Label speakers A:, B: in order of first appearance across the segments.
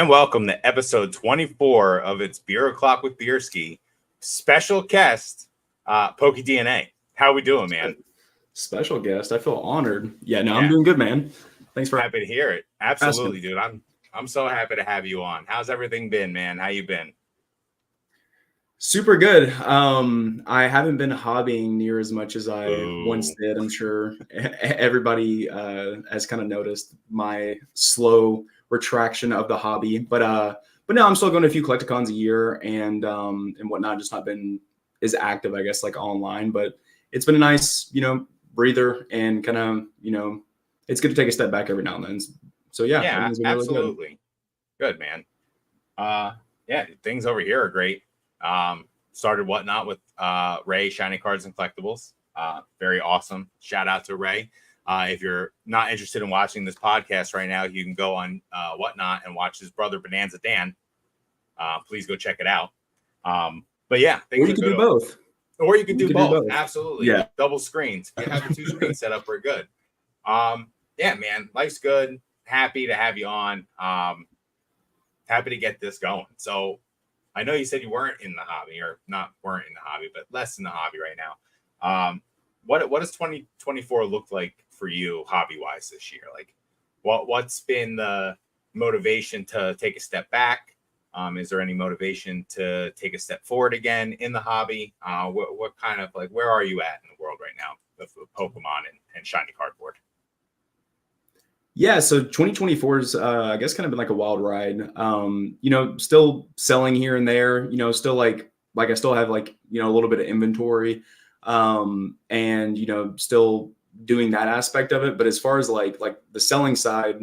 A: and welcome to episode 24 of It's Beer O'Clock with Bierski. Special guest, PokeDNA. How we doing, man?
B: Special guest. I feel honored. I'm doing good, man. Thanks for
A: happy to hear it. Absolutely, dude. I'm so happy to have you on. How's everything been, man? How you been?
B: Super good. I haven't been hobbying near as much as I once did. I'm sure everybody has kind of noticed my slow retraction of the hobby, but no, I'm still going to a few collecticons a year and whatnot. Just not been as active, I guess, like online, but it's been a nice, breather and kind of, it's good to take a step back every now and then. So
A: yeah, absolutely. Really good, man. Things over here are great. Started Whatnot with Ray, Shiny Cards and Collectibles. Very awesome. Shout out to Ray. If you're not interested in watching this podcast right now, you can go on Whatnot and watch his brother Bonanza Dan. Please go check it out. But yeah,
B: or you can do both.
A: Or you can do both. Absolutely.
B: Yeah.
A: Double screens. If you have the two screens set up, we're good. Yeah, man. Life's good. Happy to have you on. Happy to get this going. So I know you said you weren't in the hobby, or not weren't in the hobby, but less in the hobby right now. What does 2024 look like for you hobby-wise this year? Like what's been the motivation to take a step back? Is there any motivation to take a step forward again in the hobby? What kind of, like, where are you at in the world right now with Pokemon and Shiny Cardboard?
B: Yeah, so 2024 is, I guess, kind of been like a wild ride. Still selling here and there. Still like I still have like a little bit of inventory, and still doing that aspect of it. But as far as like the selling side,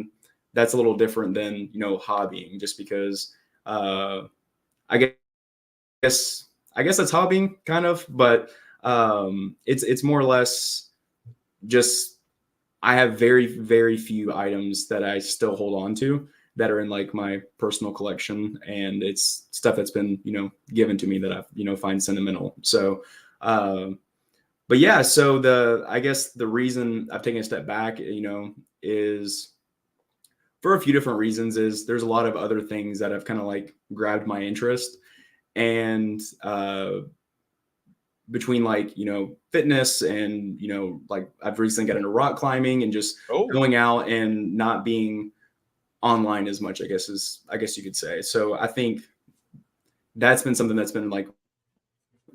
B: that's a little different than hobbying, just because I guess that's hobbying kind of, but it's more or less just. I have very, very few items that I still hold on to that are in like my personal collection, and it's stuff that's been, given to me that I, find sentimental. So, but yeah, so I guess the reason I've taken a step back, is for a few different reasons. Is there's a lot of other things that have kind of like grabbed my interest, and, between like, fitness and, like I've recently got into rock climbing and just going out and not being online as much, I guess you could say. So I think that's been something that's been like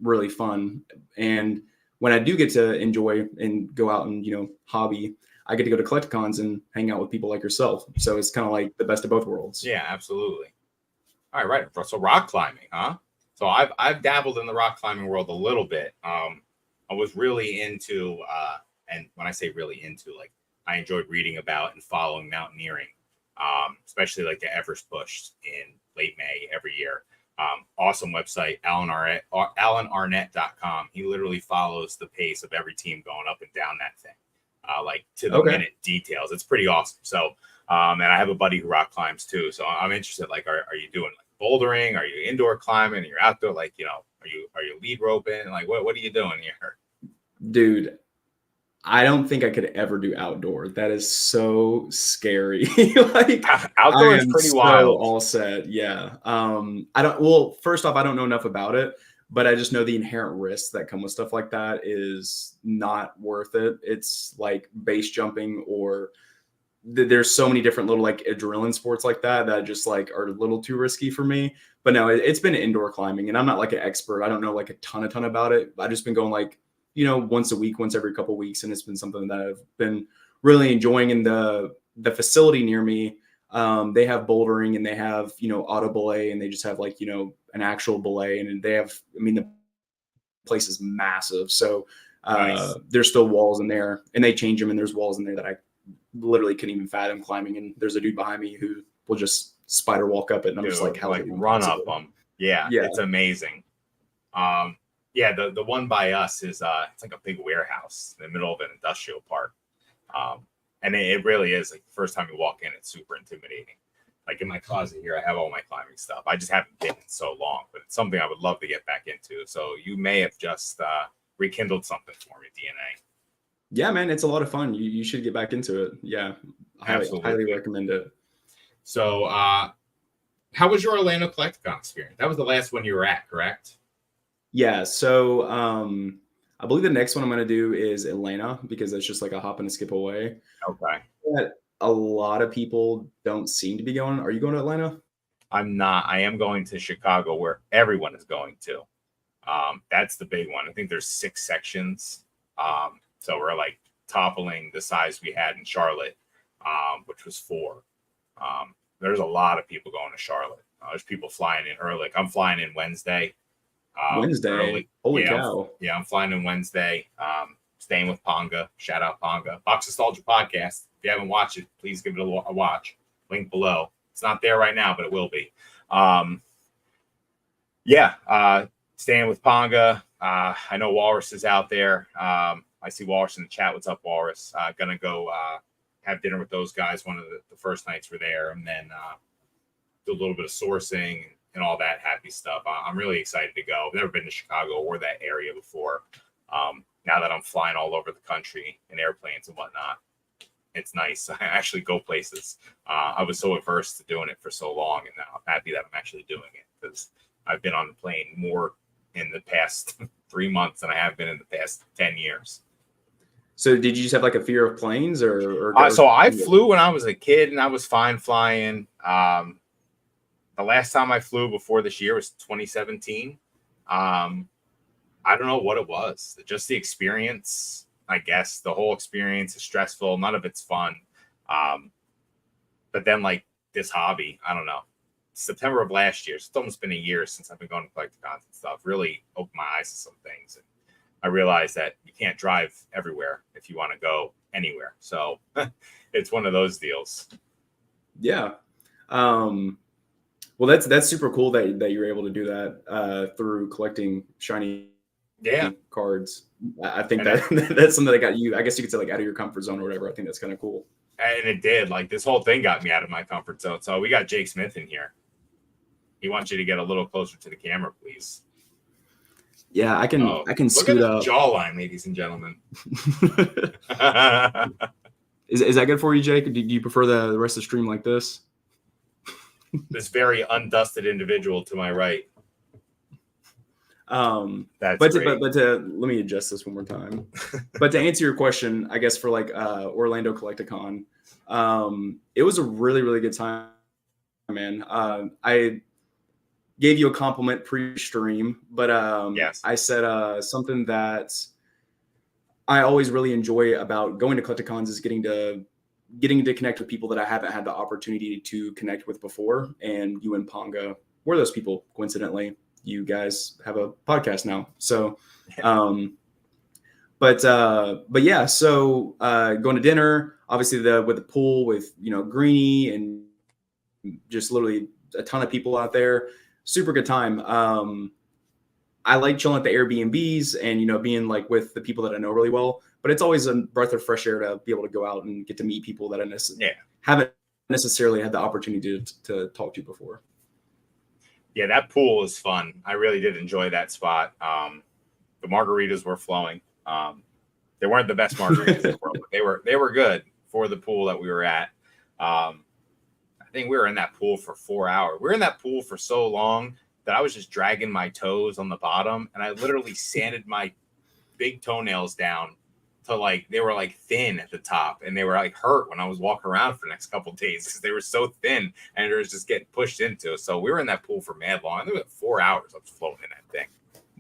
B: really fun. And when I do get to enjoy and go out and, hobby, I get to go to collecticons and hang out with people like yourself. So it's kind of like the best of both worlds.
A: Yeah, absolutely. All right. So rock climbing, huh? So I've dabbled in the rock climbing world a little bit. I was really into, and when I say really into, like I enjoyed reading about and following mountaineering, especially like the Everest Push in late May every year. Awesome website, AlanArnett.com. He literally follows the pace of every team going up and down that thing, like to the minute details. It's pretty awesome. So, and I have a buddy who rock climbs too. So I'm interested. Like, are you doing like bouldering? Are you indoor climbing? You're outdoor, like, are you lead roping? Like, what are you doing here?
B: Dude, I don't think I could ever do outdoor. That is so scary. Like
A: outdoor is pretty wild.
B: All set. Yeah. First off, I don't know enough about it, but I just know the inherent risks that come with stuff like that is not worth it. It's like base jumping, or there's so many different little like adrenaline sports like that just like are a little too risky for me. But no, it's been indoor climbing, and I'm not like an expert. I don't know like a ton about it. I've just been going like, once a week, once every couple of weeks. And it's been something that I've been really enjoying. In the facility near me, they have bouldering, and they have, auto belay, and they just have like, an actual belay, and they have, the place is massive. So nice. There's still walls in there, and they change them, and there's walls in there that I literally couldn't even fathom climbing, and there's a dude behind me who will just spider walk up it, and I'm just like, how like
A: run up them. Yeah, it's amazing. Yeah, the one by us is it's like a big warehouse in the middle of an industrial park, and it really is like the first time you walk in, it's super intimidating. Like in my closet here, I have all my climbing stuff. I just haven't been in so long, but it's something I would love to get back into. So you may have just rekindled something for me, DNA.
B: Yeah, man, it's a lot of fun. You should get back into it. Yeah, highly recommend it.
A: So how was your Orlando Collecticon experience? That was the last one you were at, correct?
B: Yeah. So I believe the next one I'm going to do is Atlanta because it's just like a hop and a skip away.
A: Okay.
B: But a lot of people don't seem to be going. Are you going to Atlanta?
A: I'm not. I am going to Chicago, where everyone is going to. That's the big one. I think there's 6 sections. So we're like toppling the size we had in Charlotte, which was 4. There's a lot of people going to Charlotte. There's people flying in early. Like I'm flying in Wednesday.
B: Wednesday.
A: Early.
B: Holy
A: yeah,
B: cow.
A: I'm flying in Wednesday. Staying with Ponga. Shout out Ponga. Box Nostalgia Podcast. If you haven't watched it, please give it a watch. Link below. It's not there right now, but it will be. Staying with Ponga. I know Walrus is out there. I see Walrus in the chat. What's up, Walrus? Gonna go have dinner with those guys. One of the first nights we're there, and then do a little bit of sourcing and all that happy stuff. I'm really excited to go. I've never been to Chicago or that area before. Now that I'm flying all over the country in airplanes and whatnot, it's nice. I actually go places. I was so averse to doing it for so long, and now I'm happy that I'm actually doing it because I've been on the plane more in the past 3 months than I have been in the past 10 years.
B: So did you just have like a fear of planes or
A: so I flew when I was a kid and I was fine flying. The last time I flew before this year was 2017. I don't know what it was. Just the experience, I guess. The whole experience is stressful. None of it's fun. But then like this hobby, I don't know. September of last year, so it's almost been a year since I've been going to Collecticons and stuff, really opened my eyes to some things. And I realized that you can't drive everywhere if you want to go anywhere. So it's one of those deals.
B: Yeah. Well, that's super cool that you're able to do that through collecting shiny cards. I think that's something that got you, I guess you could say, like out of your comfort zone or whatever. I think that's kind of cool.
A: And it did. Like this whole thing got me out of my comfort zone. So we got Jake Smith in here. He wants you to get a little closer to the camera, please.
B: Yeah, I can scoot up.
A: Jawline, ladies and gentlemen.
B: Is that good for you, Jake? Do you prefer the rest of the stream like this?
A: This very undusted individual to my right.
B: But let me adjust this one more time. But to answer your question, I guess for like Orlando Collecticon, it was a really, really good time, man. I gave you a compliment pre-stream, but
A: yes.
B: I said something that I always really enjoy about going to Collecticons is getting to connect with people that I haven't had the opportunity to connect with before. And you and Ponga were those people, coincidentally. You guys have a podcast now. So, but yeah, so going to dinner, obviously with the pool with, Greenie and just literally a ton of people out there. Super good time. I like chilling at the Airbnbs and, being like with the people that I know really well, but it's always a breath of fresh air to be able to go out and get to meet people that I haven't necessarily had the opportunity to talk to before.
A: Yeah, that pool is fun. I really did enjoy that spot. The margaritas were flowing. They weren't the best margaritas in the world, but they were good for the pool that we were at. I think we were in that pool for 4 hours. We were in that pool for so long that I was just dragging my toes on the bottom, and I literally sanded my big toenails down to they were like thin at the top, and they were like hurt when I was walking around for the next couple of days because they were so thin and it was just getting pushed into. So we were in that pool for mad long. I think it was 4 hours I was floating in that thing.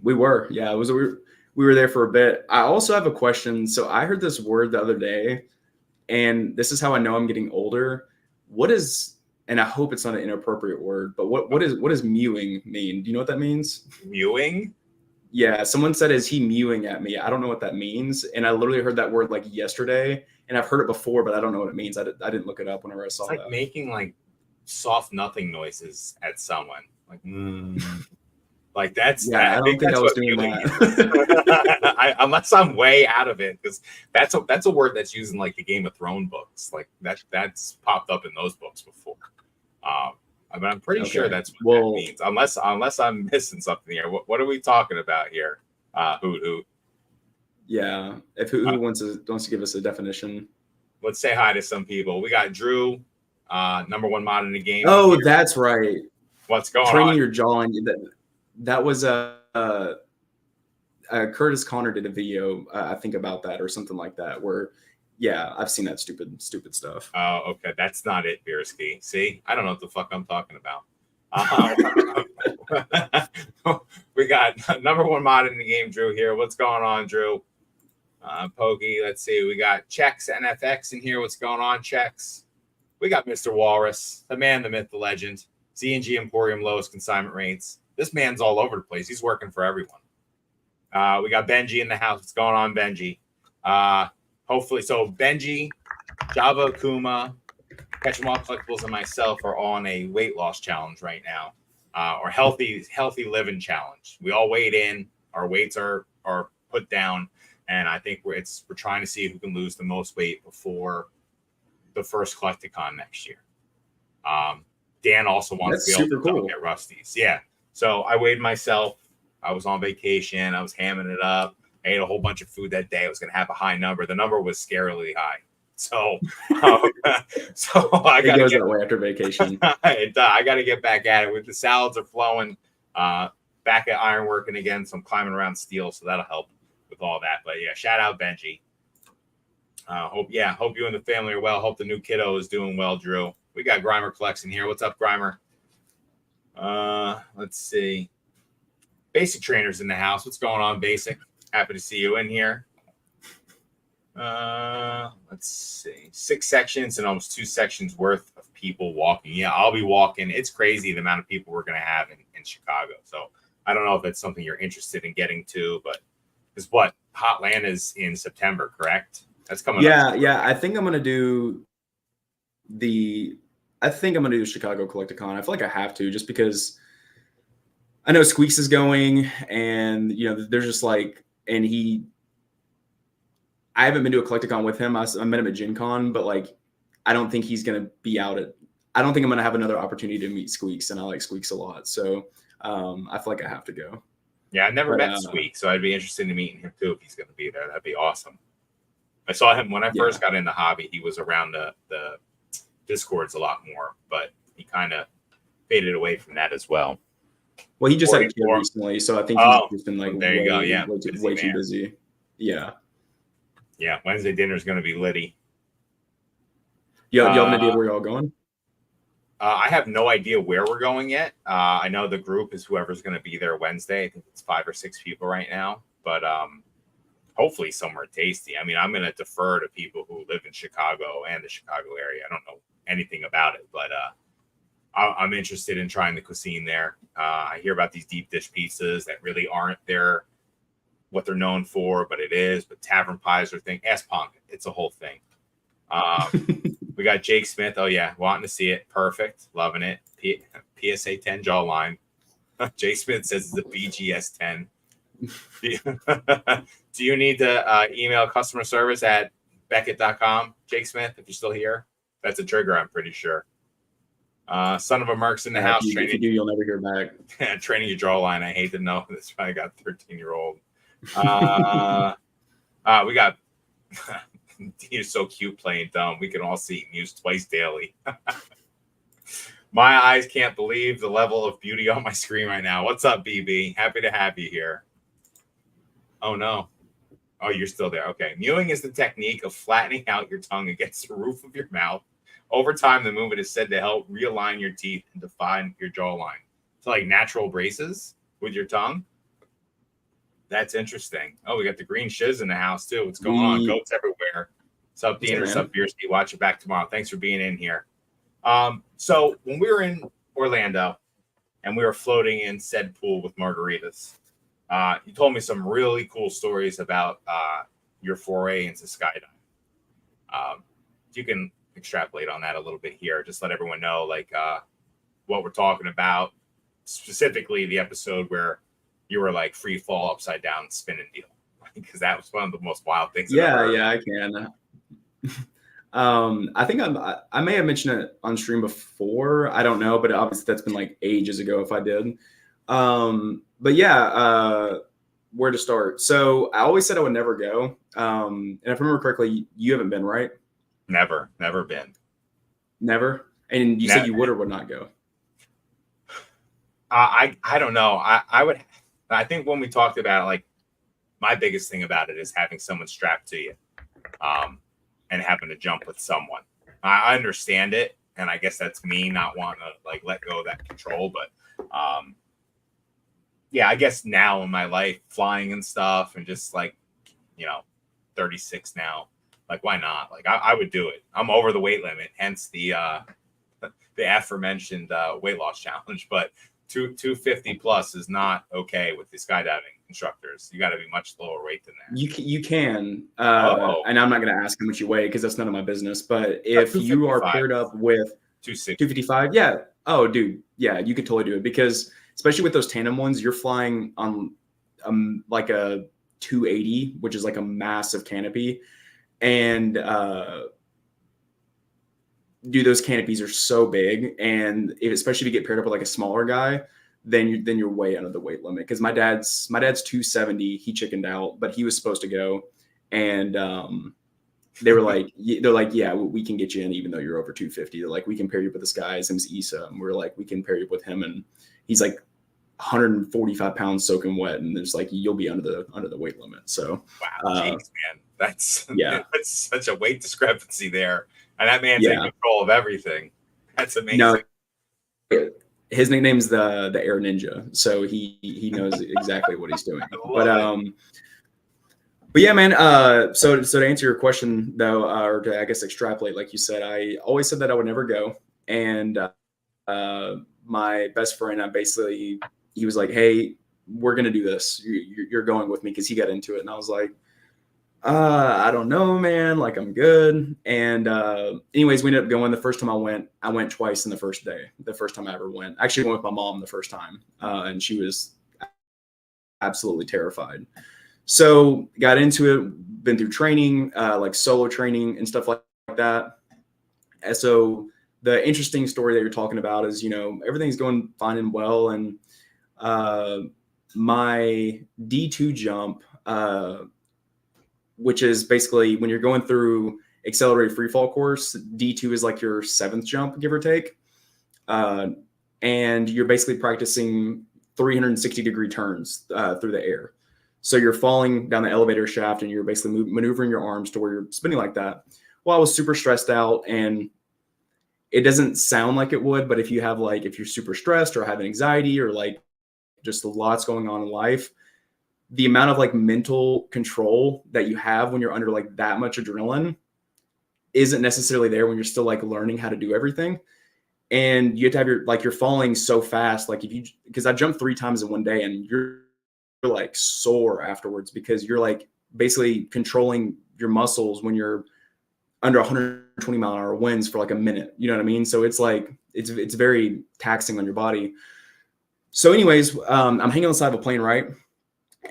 A: We were,
B: yeah. We were there for a bit. I also have a question. So I heard this word the other day, and this is how I know I'm getting older. What is, and I hope it's not an inappropriate word, but what does mewing mean? Do you know what that means?
A: Mewing?
B: Yeah, someone said, "Is he mewing at me?" I don't know what that means, and I literally heard that word like yesterday, and I've heard it before, but I don't know what it means. I didn't look it up whenever I saw
A: that. It's like making like soft nothing noises at someone, like like that's.
B: Yeah, I don't think I was doing that.
A: Unless I'm way out of it, because that's a word that's used in like the Game of Thrones books, like that's popped up in those books before. But I'm pretty sure that's what that means. Unless I'm missing something here. What are we talking about here? Hoot.
B: Yeah. If who wants to give us a definition.
A: Let's say hi to some people. We got Drew, number one mod in the game.
B: Oh, that's right.
A: What's going
B: training
A: on?
B: your jaw, and that was Curtis Connor did a video, I think, about that or something like that. Where, yeah, I've seen that stupid stuff.
A: Oh, okay, that's not it, Beerski. See, I don't know what the fuck I'm talking about. We got number one mod in the game, Drew. Here, what's going on, Drew? Pokey, let's see. We got Checks NFX in here. What's going on, Checks? We got Mr. Walrus, the man, the myth, the legend. Z&G Emporium, lowest consignment rates. This man's all over the place. He's working for everyone. We got Benji in the house. What's going on, Benji? Hopefully, so Benji, Java Akuma, Catch 'em All Collectibles, and myself are all on a weight loss challenge right now, or healthy living challenge. We all weighed in. Our weights are put down, and I think we're trying to see who can lose the most weight before the first Collecticon next year. Dan also wants to be able to get Rusties. Yeah. So I weighed myself. I was on vacation. I was hamming it up. I ate a whole bunch of food that day. I was going to have a high number. The number was scarily high. So, I got to get
B: that way after vacation.
A: I got to get back at it. With the salads are flowing. Back at ironworking again. So I'm climbing around steel. So that'll help with all that. But yeah, shout out Benji. Hope you and the family are well. Hope the new kiddo is doing well, Drew. We got Grimer Collection here. What's up, Grimer? Let's see. Basic Trainers in the house. What's going on, Basic? Happy to see you in here. Let's see. 6 sections and almost 2 sections worth of people walking. Yeah, I'll be walking. It's crazy the amount of people we're going to have in Chicago. So I don't know if it's something you're interested in getting to, but it's what? Hotland is in September, correct? That's coming up.
B: Yeah. I think I'm going to do Chicago Collecticon. I feel like I have to, just because I know Squeaks is going, and there's just like, and I haven't been to a Collecticon with him. I met him at Gen Con, but like, I don't think he's going to be I don't think I'm going to have another opportunity to meet Squeaks, and I like Squeaks a lot. So I feel like I have to go.
A: Yeah, I've never met Squeaks, so I'd be interested in meeting him too if he's going to be there. That'd be awesome. I saw him when I first got in the hobby. He was around the Discords a lot more, but he kind of faded away from that as well.
B: Well, he just had a kid recently, so I think he's just been like
A: there you go. Yeah,
B: way too busy. Yeah.
A: Yeah, Wednesday dinner is going to be litty.
B: You have an idea where you're all going?
A: I have no idea where we're going yet. I know the group is whoever's going to be there Wednesday. I think it's 5 or 6 people right now, but hopefully somewhere tasty. I mean, I'm going to defer to people who live in Chicago and the Chicago area. I don't know anything about it, but I'm interested in trying the cuisine there. I hear about these deep dish pizzas that really aren't what they're known for, but it is. But tavern pies are a thing. Ask Punk. It's a whole thing. We got Jake Smith. Oh, yeah. Wanting to see it. Perfect. Loving it. PSA 10 jawline. Jake Smith says it's a BGS 10. Do you need to email customer service at Beckett.com, Jake Smith, if you're still here? That's a trigger, I'm pretty sure. Son of a Merc's in the house.
B: If you do, you'll never hear back.
A: Training your jawline. I hate to know this. I got 13-year-old. We got He's so cute playing dumb. We can all see Muse twice daily. My eyes can't believe the level of beauty on my screen right now. What's up, BB? Happy to have you here. Oh, no. Oh, you're still there. Okay. Mewing is the technique of flattening out your tongue against the roof of your mouth. Over time, the movement is said to help realign your teeth and define your jawline. So like natural braces with your tongue. That's interesting. Oh, we got the green shiz in the house too. What's going on? Goats everywhere. What's up, Dean? What's up, Beersky? Watch it back tomorrow. Thanks for being in here. So when we were in Orlando and we were floating in said pool with margaritas, you told me some really cool stories about your foray into skydiving. You can extrapolate on that a little bit here. Just let everyone know what we're talking about, specifically the episode where you were like free fall upside down spinning deal, because that was one of the most wild things.
B: Yeah, I can. I think I may have mentioned it on stream before. I don't know, but obviously that's been like ages ago if I did. But yeah, where to start? So I always said I would never go. And if I remember correctly, you haven't been, right?
A: Never been.
B: Never? And you said you would or would not go?
A: I don't know. I think when we talked about it, like my biggest thing about it is having someone strapped to you, and having to jump with someone. I understand it, and I guess that's me not wanting to like let go of that control. But yeah, I guess now in my life, flying and stuff, and just like 36 now, like why not? Like I would do it. I'm over the weight limit, hence the aforementioned weight loss challenge. But 250 plus is not okay with the skydiving instructors. You got to be much lower weight than that.
B: You can, and I'm not going to ask how much you weigh because that's none of my business. But if you are paired up with 255, yeah. Oh, dude, yeah, you could totally do it because especially with those tandem ones, you're flying on like a 280, which is like a massive canopy, and dude, those canopies are so big, and especially if you get paired up with like a smaller guy, then you're way under the weight limit. Because my dad's 270, he chickened out, but he was supposed to go, and they're like, yeah, we can get you in even though you're over 250. They're like, we can pair you with this guy. His name's Issa, and we're like, we can pair you with him, and he's like 145 pounds soaking wet, and there's like you'll be under the weight limit. So
A: wow, geez, man, that's such a weight discrepancy there. And that man's in control of everything. That's amazing.
B: No, his nickname's the Air Ninja, so he knows exactly what he's doing. But yeah, man. So to answer your question though, or to I guess extrapolate, like you said, I always said that I would never go, and my best friend, he was like, "Hey, we're gonna do this. You're going with me," because he got into it, and I was like, I don't know, man. Like I'm good. And anyways, we ended up going. The first time I went twice in the first day. The first time I ever went. I actually went with my mom the first time, and she was absolutely terrified. So got into it, been through training, like solo training and stuff like that. And so the interesting story that you're talking about is, everything's going fine and well. And my D2 jump, which is basically when you're going through accelerated free fall course, D2 is like your 7th jump, give or take. And you're basically practicing 360-degree turns through the air. So you're falling down the elevator shaft and you're basically maneuvering your arms to where you're spinning like that. Well, I was super stressed out, and it doesn't sound like it would, but if you're super stressed or have anxiety or like just lots going on in life, the amount of like mental control that you have when you're under like that much adrenaline isn't necessarily there when you're still like learning how to do everything. And you have to have you're falling so fast. Like because I jumped 3 times in one day, and you're like sore afterwards because you're like basically controlling your muscles when you're under 120 mile an hour winds for like a minute. You know what I mean? So it's like, it's very taxing on your body. So anyways, I'm hanging on the side of a plane, right?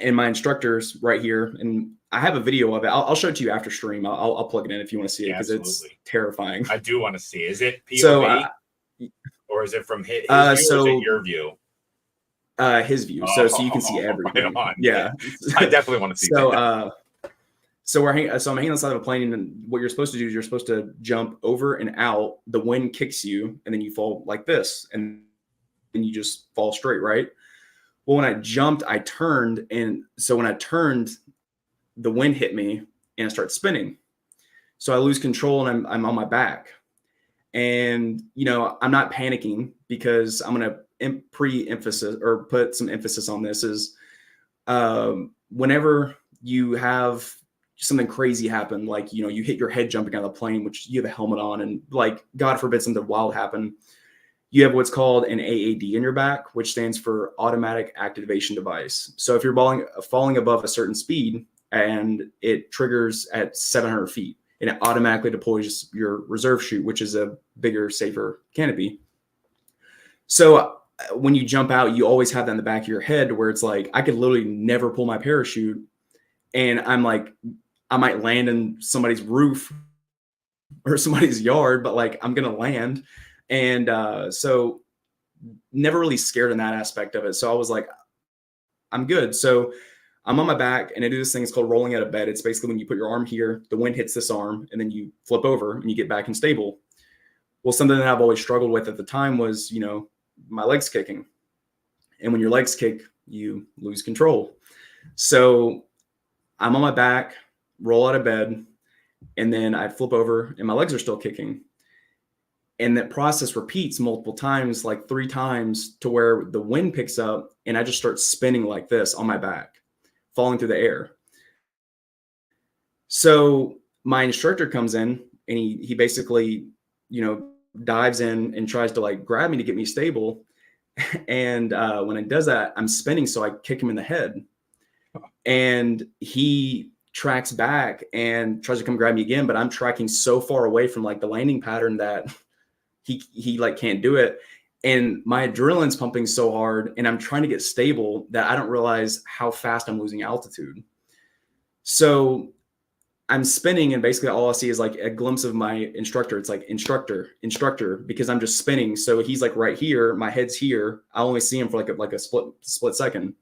B: And my instructor's right here, and I have a video of it. I'll show it to you after stream. I'll plug it in if you want to see it, because it's terrifying.
A: I do want to see. Is it POV, or is it from his view, or is it your view?
B: His view. So you can see everything.
A: Right on.
B: Yeah.
A: I definitely want to see that.
B: So I'm hanging on the side of a plane, and what you're supposed to do is you're supposed to jump over and out. The wind kicks you, and then you fall like this, and then you just fall straight, right? Well, when I jumped, I turned, and so when I turned, the wind hit me, and I start spinning. So I lose control, and I'm on my back. And I'm not panicking, because I'm going to pre-emphasis or put some emphasis on this is whenever you have something crazy happen, like, you hit your head jumping out of the plane, which you have a helmet on, and like, God forbid something wild happen, you have what's called an AAD in your back, which stands for automatic activation device. So if you're falling above a certain speed and it triggers at 700 feet, and it automatically deploys your reserve chute, which is a bigger, safer canopy. So when you jump out, you always have that in the back of your head, where it's like, I could literally never pull my parachute, and I'm like, I might land in somebody's roof or somebody's yard, but like, I'm going to land. And so never really scared in that aspect of it. So I was like, I'm good. So I'm on my back, and I do this thing. It's called rolling out of bed. It's basically when you put your arm here, the wind hits this arm, and then you flip over and you get back and stable. Well, something that I've always struggled with at the time was, my legs kicking. And when your legs kick, you lose control. So I'm on my back, roll out of bed, and then I flip over and my legs are still kicking. And that process repeats multiple times, like 3 times, to where the wind picks up and I just start spinning like this on my back, falling through the air. So my instructor comes in and he basically, dives in and tries to like grab me to get me stable. And when he does that, I'm spinning, so I kick him in the head. And he tracks back and tries to come grab me again, but I'm tracking so far away from like the landing pattern that he like can't do it. And my adrenaline's pumping so hard and I'm trying to get stable that I don't realize how fast I'm losing altitude. So I'm spinning and basically all I see is like a glimpse of my instructor. It's like instructor, because I'm just spinning. So he's like right here, my head's here. I only see him for like a split second.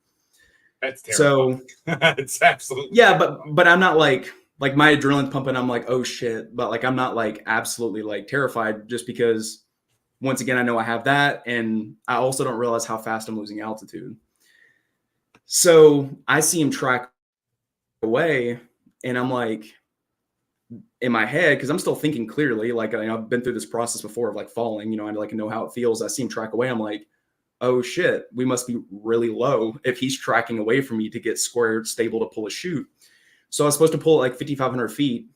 A: That's terrible. So it's absolutely
B: terrible. But I'm not like my adrenaline's pumping. I'm like, oh shit. But like, I'm not like absolutely like terrified, just because once again, I know I have that. And I also don't realize how fast I'm losing altitude. So I see him track away and I'm like, in my head, because I'm still thinking clearly, like I've been through this process before of like falling, I like know how it feels. I see him track away. I'm like, oh shit, we must be really low if he's tracking away from me to get squared, stable to pull a chute. So I was supposed to pull at like 5,500 feet,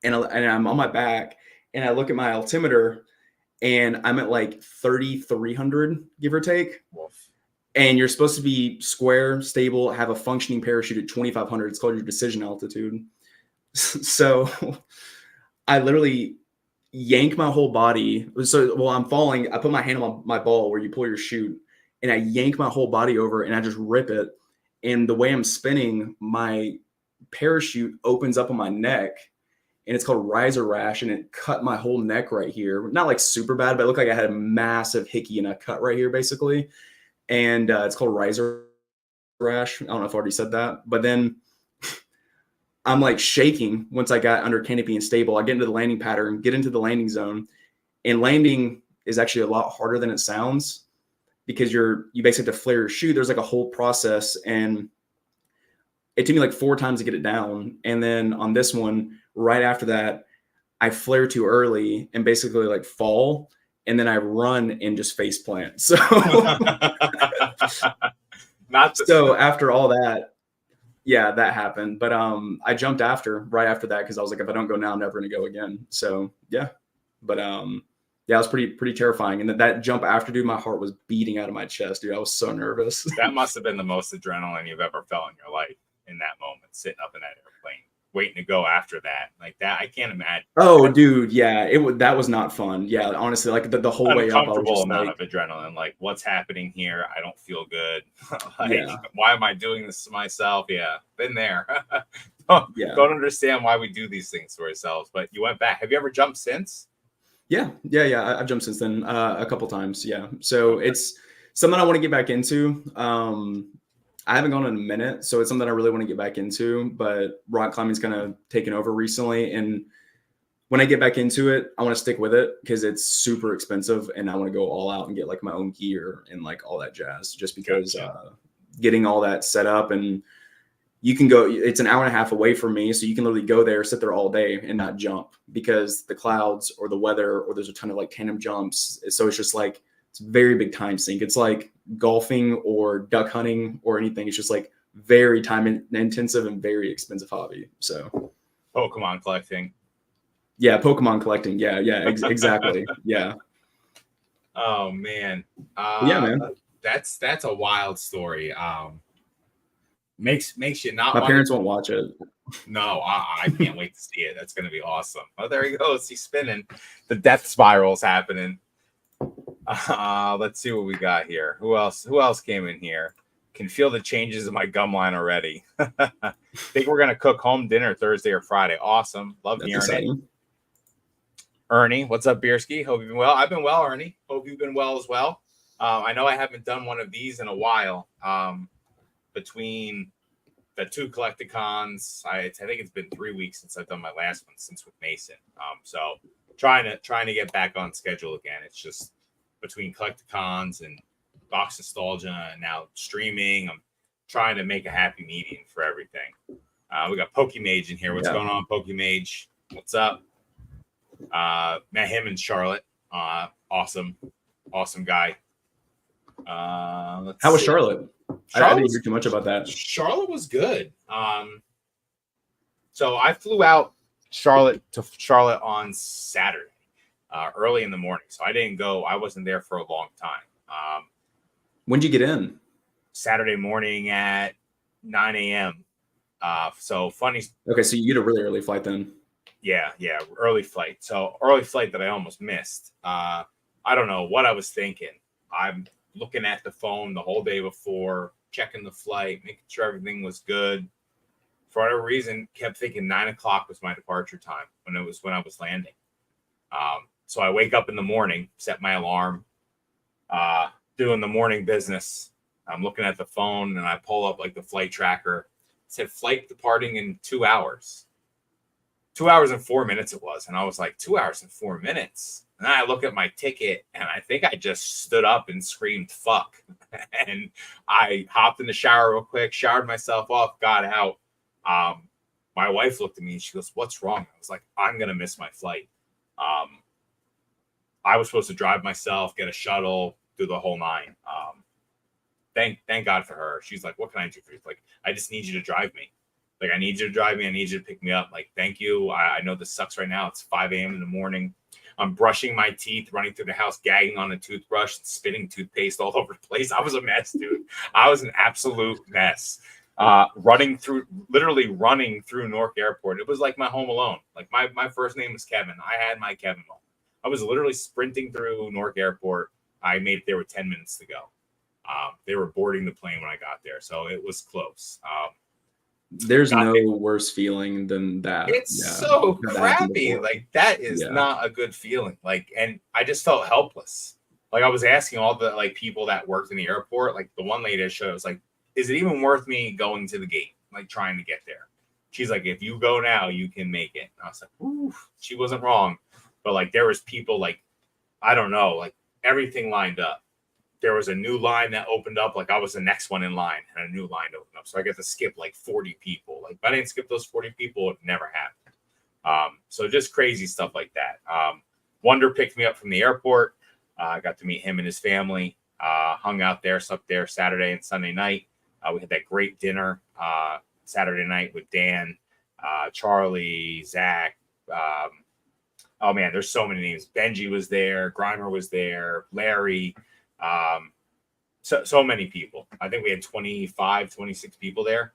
B: and I'm on my back, and I look at my altimeter, and I'm at like 3,300, give or take.
A: Wolf.
B: And you're supposed to be square, stable, have a functioning parachute at 2,500. It's called your decision altitude. So I literally yank my whole body. So while I'm falling, I put my hand on my ball where you pull your chute, and I yank my whole body over and I just rip it. And the way I'm spinning, my parachute opens up on my neck, and it's called riser rash, and it cut my whole neck right here. Not like super bad, but it looked like I had a massive hickey and a cut right here, basically. And it's called riser rash. I don't know if I already said that, but then I'm like shaking once I got under canopy and stable. I get into the landing pattern, get into the landing zone, and landing is actually a lot harder than it sounds, because you basically have to flare your chute. There's like a whole process, and it took me like 4 times to get it down. And then on this one, right after that, I flare too early and basically like fall, and then I run and just face plant. So, so after all that, yeah, that happened. But I jumped right after that, because I was like, if I don't go now, I'm never gonna go again. So yeah. But yeah, it was pretty terrifying. And that jump after, dude, my heart was beating out of my chest, dude. I was so nervous.
A: That must have been the most adrenaline you've ever felt in your life, in that moment, sitting up in that airplane, waiting to go after that. Like that, I can't imagine.
B: Oh, dude, yeah, that was not fun. Yeah, honestly, like the whole way up, I was just
A: amount
B: like,
A: of adrenaline. Like, what's happening here? I don't feel good. Why am I doing this to myself? Yeah, been there. Don't understand why we do these things to ourselves. But you went back. Have you ever jumped since?
B: Yeah. I've jumped since then a couple times. Yeah, so it's something I want to get back into. I haven't gone in a minute, so it's something I really want to get back into. But rock climbing's kind of taken over recently, and when I get back into it, I want to stick with it because it's super expensive, and I want to go all out and get like my own gear and like all that jazz. Just because getting all that set up, and you can go. It's an hour and a half away from me, so you can literally go there, sit there all day, and not jump because the clouds or the weather, or there's a ton of like tandem jumps. So it's just like it's a very big time sink. It's like golfing or duck hunting or anything. It's just like very time intensive and very expensive hobby. So
A: Pokemon collecting.
B: Yeah, Pokemon collecting. Yeah, exactly. Yeah.
A: Oh man.
B: Yeah, man.
A: That's a wild story. Makes you not.
B: My parents won't watch it.
A: No, I can't wait to see it. That's gonna be awesome. Oh, there he goes. He's spinning. The death spiral's happening. Let's see what we got here. Who else came in here? Can feel the changes in my gum line already. Think we're gonna cook home dinner Thursday or Friday. Awesome. Love hearing it. Ernie, what's up, Bierski? Hope you've been well. I've been well, Ernie. Hope you've been well as well. I know I haven't done one of these in a while. Between the 2 Collecticons, I think it's been 3 weeks since I've done my last one, since with Mason. So trying to get back on schedule again. It's just between Collecticons and box nostalgia and now streaming. I'm trying to make a happy medium for everything. We got PokeMage in here. What's going on, PokeMage? What's up? Met him in Charlotte. Awesome guy.
B: How was Charlotte? I didn't hear too much about that.
A: Charlotte was good. So I flew out Charlotte on Saturday, early in the morning. So I didn't go. I wasn't there for a long time.
B: When did you get in?
A: Saturday morning at 9 a.m. So funny.
B: Okay, so you get a really early flight then.
A: Yeah, early flight. So early flight that I almost missed. I don't know what I was thinking. I'm looking at the phone the whole day before, checking the flight, making sure everything was good. For whatever reason, kept thinking 9 o'clock was my departure time when I was landing. So I wake up in the morning, set my alarm, doing the morning business. I'm looking at the phone and I pull up like the flight tracker. It said flight departing in 2 hours. 2 hours and 4 minutes it was. And I was like, 2 hours and 4 minutes. And then I look at my ticket and I think I just stood up and screamed, fuck. And I hopped in the shower real quick, showered myself off, got out. My wife looked at me and she goes, what's wrong? I was like, I'm going to miss my flight. I was supposed to drive myself, get a shuttle, do the whole nine. Thank God for her. She's like, what can I do for you? Like, I just need you to drive me. Like, I need you to drive me. I need you to pick me up. Like, thank you. I know this sucks right now. It's 5 a.m. in the morning. I'm brushing my teeth, running through the house, gagging on a toothbrush, spitting toothpaste all over the place. I was a mess, dude. I was an absolute mess. Literally running through Newark Airport. It was like my home alone. Like my first name was Kevin. I had my Kevin moment. I was literally sprinting through Newark Airport. I made it there with 10 minutes to go. They were boarding the plane when I got there, so it was close.
B: There's no worse feeling than that.
A: It's so crappy. Like, that is not a good feeling. Like, and I just felt helpless. Like, I was asking all the like people that worked in the airport. Like, the one lady I showed, I was like, is it even worth me going to the gate, like trying to get there? She's like, if you go now, you can make it. And I was like, ooh, she wasn't wrong. But like, there was people like, I don't know, like everything lined up. There was a new line that opened up. Like, I was the next one in line and a new line opened up. So I got to skip like 40 people. Like, if I didn't skip those 40 people, it never happened. So just crazy stuff like that. Wonder picked me up from the airport. I got to meet him and his family. Hung out there, slept there Saturday and Sunday night. We had that great dinner Saturday night with Dan, Charlie, Zach. Oh man, there's so many names. Benji was there. Grimer was there. Larry. So many people. I think we had 25, 26 people there.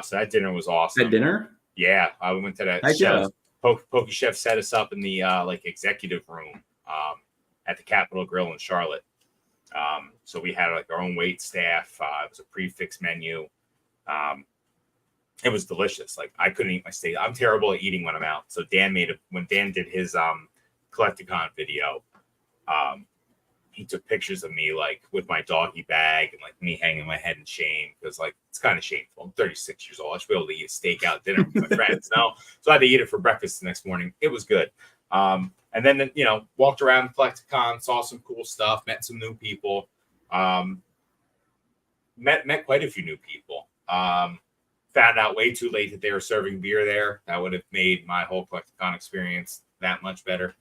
A: So that dinner was awesome.
B: That dinner?
A: Yeah. We went to that.
B: Yeah.
A: Poke Chef set us up in the like executive room at the Capitol Grill in Charlotte. So we had like our own wait staff. It was a prefix menu. It was delicious. Like, I couldn't eat my steak. I'm terrible at eating when I'm out. So when Dan did his Collecticon video, he took pictures of me like with my doggy bag and like me hanging my head in shame because like it's kind of shameful. I'm 36 years old. I should be able to eat a steak out dinner with my friends. No, so I had to eat it for breakfast the next morning. It was good. And then walked around Collecticon, saw some cool stuff, met some new people. Met quite a few new people. Found out way too late that they were serving beer there. That would have made my whole Collecticon experience that much better.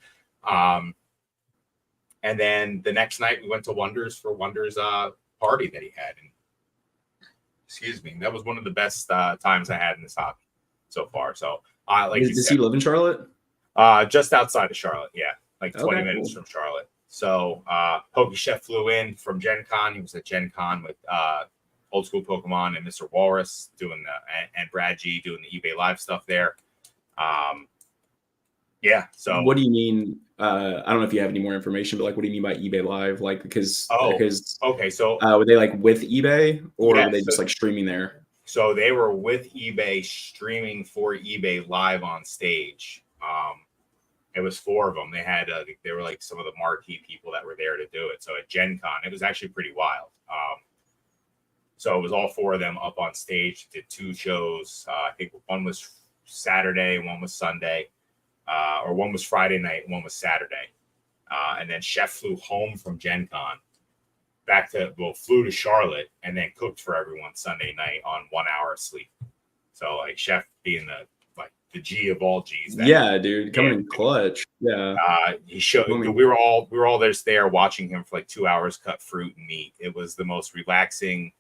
A: And then the next night we went to Wonder's for Wonder's party that he had. And, excuse me, that was one of the best times I had in this hobby so far. So,
B: does he live in Charlotte?
A: Just outside of Charlotte, yeah, like 20 minutes from Charlotte. So, Poke Chef flew in from Gen Con. He was at Gen Con with Old School Pokemon and Mr. Walrus and Brad G doing the eBay Live stuff there. Yeah. So
B: what do you mean? I don't know if you have any more information, but like, what do you mean by eBay Live? Like, because
A: okay. So
B: were they like with eBay or were they just like streaming there?
A: So they were with eBay streaming for eBay Live on stage. It was 4 of them. They were like some of the marquee people that were there to do it. So at Gen Con, it was actually pretty wild. So it was all 4 of them up on stage, did 2 shows. I think one was Saturday, one was Sunday, or one was Friday night, one was Saturday. And then Chef flew home from Gen Con flew to Charlotte and then cooked for everyone Sunday night on 1 hour of sleep. So like chef being the G of all G's.
B: Yeah, dude, coming in clutch. Yeah.
A: He showed. We were all just there watching him for like 2 hours cut fruit and meat. It was the most relaxing.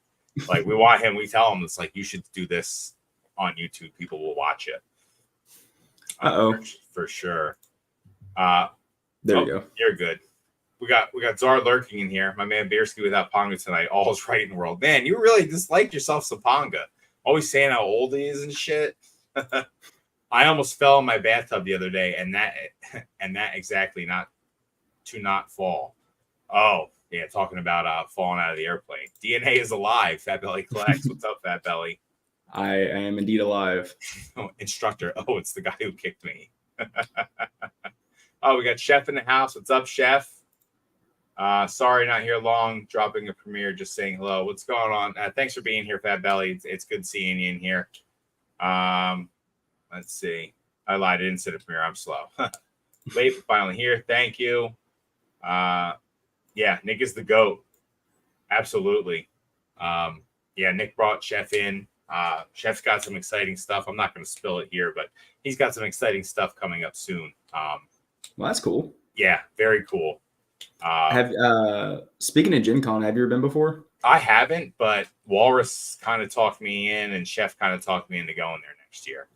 A: Like we want him. We tell him it's like you should do this on YouTube. People will watch it. For sure.
B: There you go.
A: You're good. We got Czar lurking in here. My man Beerski without Ponga tonight. All's right in the world. Man, you really dislike yourself some Ponga. Always saying how old he is and shit. I almost fell in my bathtub the other day, and that exactly not fall. Oh, yeah, talking about falling out of the airplane. DNA is alive. Fat Belly collects. What's up, Fat Belly?
B: I am indeed alive.
A: Oh, instructor. Oh, it's the guy who kicked me. Oh, we got Chef in the house. What's up, Chef? Sorry, not here long. Dropping a premiere, just saying hello. What's going on? Thanks for being here, Fat Belly. It's good seeing you in here. Let's see. I lied. I didn't sit a premiere. I'm slow. Late, finally here. Thank you. Yeah, Nick is the GOAT. Absolutely. Yeah, Nick brought Chef in. Chef's got some exciting stuff. I'm not going to spill it here, but he's got some exciting stuff coming up soon.
B: Well, that's cool.
A: Yeah, very cool.
B: Speaking of Gen Con, have you ever been before?
A: I haven't, but Walrus kind of talked me in, and Chef kind of talked me into going there next year.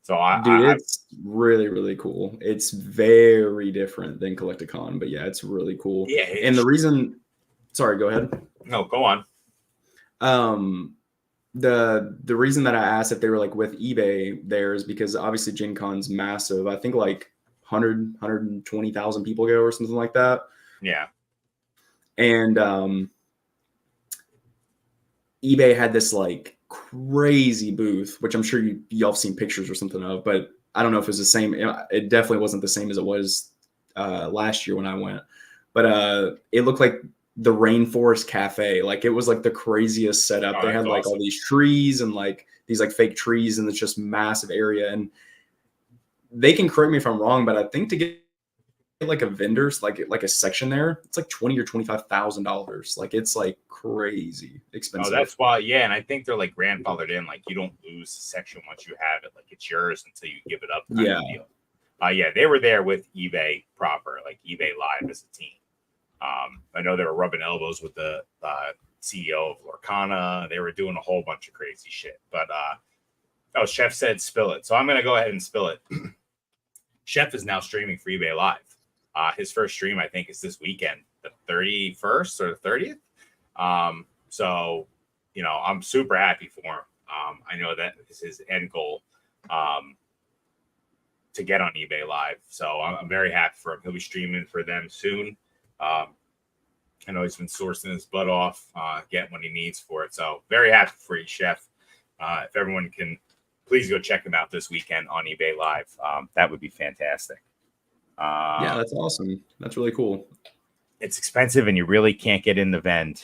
A: So
B: it's really, really cool. It's very different than Collecticon, but yeah, it's really cool.
A: Yeah,
B: and the reason, sorry, go ahead.
A: No, go on.
B: The reason that I asked if they were like with eBay there is because obviously Gen Con's massive. I think like 120,000 people go or something like that.
A: Yeah.
B: And eBay had this like crazy booth, which I'm sure y'all have seen pictures or something of, but I don't know if it was the same. It definitely wasn't the same as it was last year when I went, but it looked like the Rainforest Cafe. Like it was like the craziest setup. They had like awesome. All these trees and like these like fake trees, and it's just massive area. And they can correct me if I'm wrong, but I think to get like a vendor's like a section there, it's like $20,000 or $25,000. Like it's like crazy expensive.
A: Oh, that's why. Yeah, and I think they're like grandfathered in. Like you don't lose the section once you have it. Like it's yours until you give it up.
B: Yeah.
A: Yeah, they were there with eBay proper, like eBay Live as a team. I know they were rubbing elbows with the CEO of Lorcana. They were doing a whole bunch of crazy shit. But Chef said spill it, so I'm gonna go ahead and spill it. Chef is now streaming for eBay Live. His first stream, I think, is this weekend, the 31st or the 30th. So, you know, I'm super happy for him. I know that is his end goal to get on eBay Live. So I'm very happy for him. He'll be streaming for them soon. I know he's been sourcing his butt off, getting what he needs for it. So very happy for you, Chef. If everyone can, please go check him out this weekend on eBay Live. That would be fantastic.
B: Yeah, that's awesome. That's really cool.
A: It's expensive and you really can't get in the vend.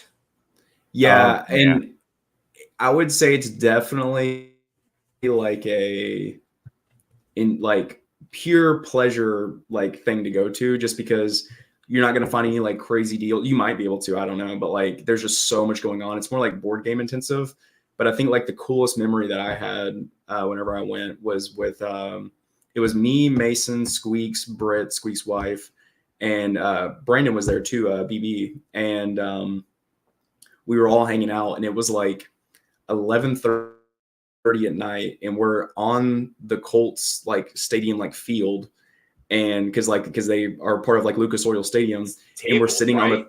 B: Yeah, and I would say it's definitely like pure pleasure like thing to go to, just because you're not going to find any like crazy deal. You might be able to, I don't know, but like there's just so much going on. It's more like board game intensive. But I think like the coolest memory that I had whenever I went was with it was me, Mason, Squeaks, Britt, Squeaks' wife, and Brandon was there too, BB, and we were all hanging out, and it was like 11:30 at night, and we're on the Colts like stadium like field, and because they are part of like Lucas Oil Stadium, and we're sitting on the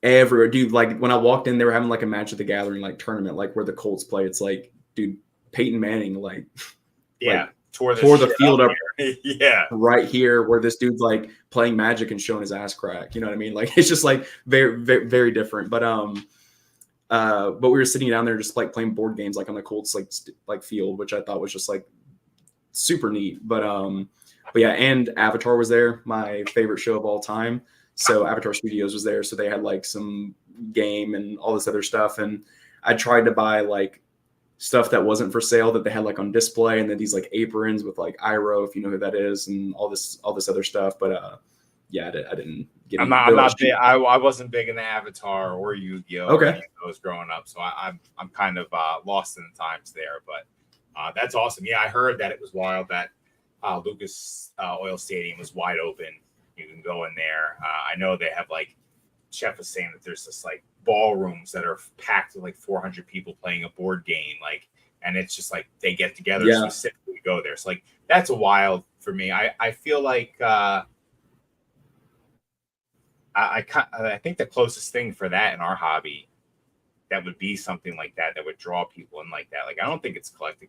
B: everywhere, dude. Like when I walked in, they were having like a Match of the Gathering like tournament, like where the Colts play. It's like, dude, Peyton Manning like tore the field up
A: yeah,
B: right here where this dude's like playing Magic and showing his ass crack. You know what I mean? Like it's just like very, very, very different. But we were sitting down there just like playing board games like on the Colts like field, which I thought was just like super neat. But yeah, and Avatar was there, my favorite show of all time. So Avatar Studios was there, so they had like some game and all this other stuff. And I tried to buy like stuff that wasn't for sale that they had like on display, and then these like aprons with like Iroh, if you know who that is, and all this other stuff. But yeah, I didn't getting
A: I'm not big. I wasn't big into Avatar or Yu-Gi-Oh or
B: Okay.
A: any of those growing up, so I'm kind of lost in the times there. But that's awesome. Yeah, I heard that it was wild that Lucas Oil Stadium was wide open. You can go in there. I know they have like Chef was saying that there's this like ballrooms that are packed with like 400 people playing a board game, like, and it's just like they get together specifically to go there. So like that's a wild for me. I feel like I think the closest thing for that in our hobby that would be something like that would draw people in like that. Like I don't think it's Collecticon.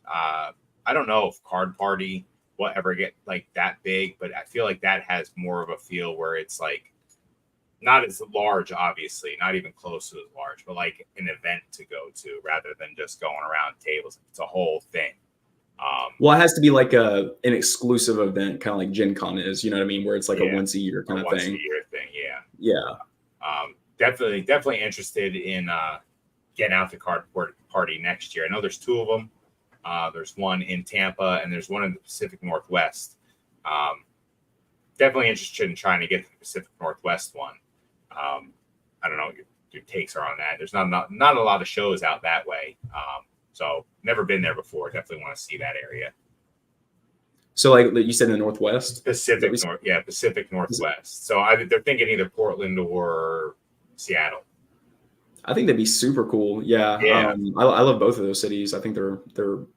A: I don't know if Card Party will ever get like that big, but I feel like that has more of a feel where it's like not as large, obviously, not even close to as large, but like an event to go to rather than just going around tables. It's a whole thing.
B: Well, it has to be like an exclusive event, kind of like Gen Con is, you know what I mean? Where it's like a once a year kind of thing.
A: Once a year thing, yeah.
B: Yeah.
A: Definitely interested in getting out the Card Party next year. I know there's 2 of them. There's one in Tampa and there's one in the Pacific Northwest. Definitely interested in trying to get to the Pacific Northwest one. I don't know what your takes are on that. There's not a lot of shows out that way. So never been there before. Definitely want to see that area.
B: So like you said in the Northwest?
A: Pacific Northwest. So they're thinking either Portland or Seattle.
B: I think that'd be super cool. Yeah. I love both of those cities. I think they're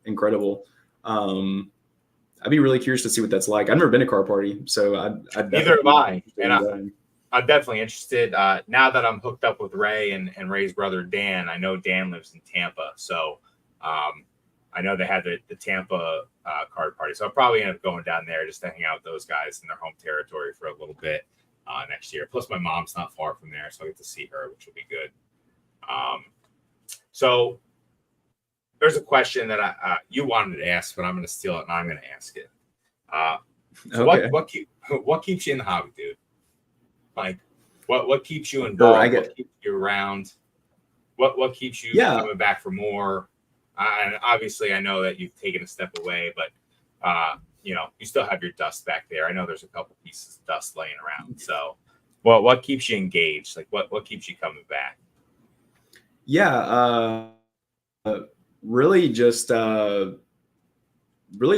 B: incredible. I'd be really curious to see what that's like. I've never been to Card Party, so
A: neither have I. And I'm definitely interested. Now that I'm hooked up with Ray and Ray's brother Dan, I know Dan lives in Tampa, so I know they had the Tampa Card Party, so I'll probably end up going down there just to hang out with those guys in their home territory for a little bit next year. Plus, my mom's not far from there, so I get to see her, which will be good. So there's a question that you wanted to ask, but I'm going to steal it and I'm going to ask it. So
B: okay.
A: What keeps you in the hobby, dude? Like, what keeps you involved? What keeps you around? What keeps you coming back for more? And obviously, I know that you've taken a step away, but you still have your dust back there. I know there's a couple pieces of dust laying around. So, what keeps you engaged? Like, what keeps you coming back?
B: Yeah, really just really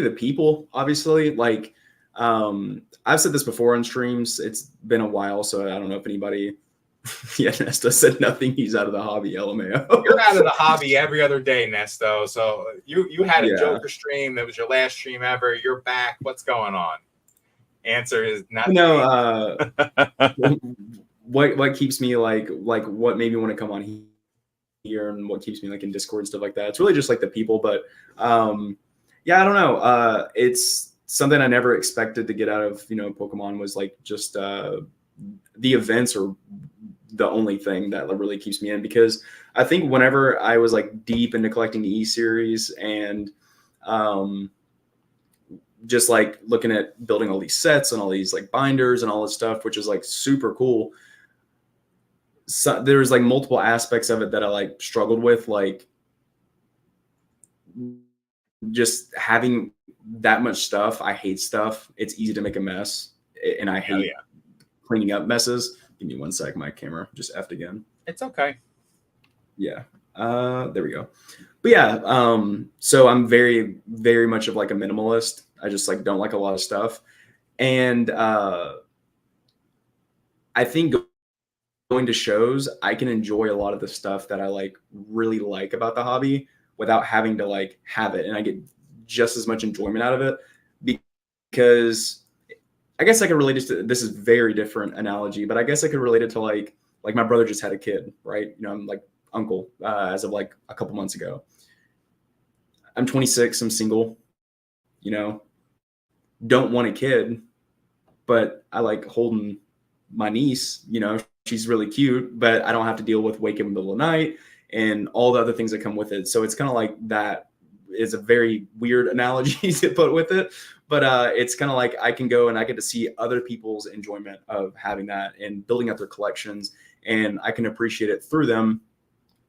B: the people. Obviously, like I've said this before on streams. It's been a while, so I don't know if anybody. Yeah, Nesto said nothing. He's out of the hobby. LMAO.
A: You're out of the hobby every other day, Nesto. So you had a Joker stream. That was your last stream ever. You're back. What's going on? Answer is nothing.
B: No. What keeps me like what made me want to come on here and what keeps me like in Discord and stuff like that. It's really just like the people. But yeah, I don't know. It's something I never expected to get out of Pokemon was like just the events are the only thing that really keeps me in, because I think whenever I was like deep into collecting the E-series and just like looking at building all these sets and all these like binders and all this stuff, which is like super cool. So there's like multiple aspects of it that I like struggled with, like just having that much stuff. I hate stuff. It's easy to make a mess, and I hate cleaning up messes. Give me 1 sec. My camera just effed again.
A: It's okay.
B: Yeah. There we go. But yeah, so I'm very, very much of like a minimalist. I just like don't like a lot of stuff. And I think going to shows, I can enjoy a lot of the stuff that I like really like about the hobby without having to like have it. And I get just as much enjoyment out of it because I guess I could relate it to, this is very different analogy, but I guess I could relate it to like my brother just had a kid, right? I'm like uncle as of like a couple months ago. I'm 26, I'm single, don't want a kid, but I like holding my niece, she's really cute, but I don't have to deal with waking in the middle of the night and all the other things that come with it. So it's kind of like that is a very weird analogy to put with it. But it's kind of like I can go and I get to see other people's enjoyment of having that and building up their collections, and I can appreciate it through them,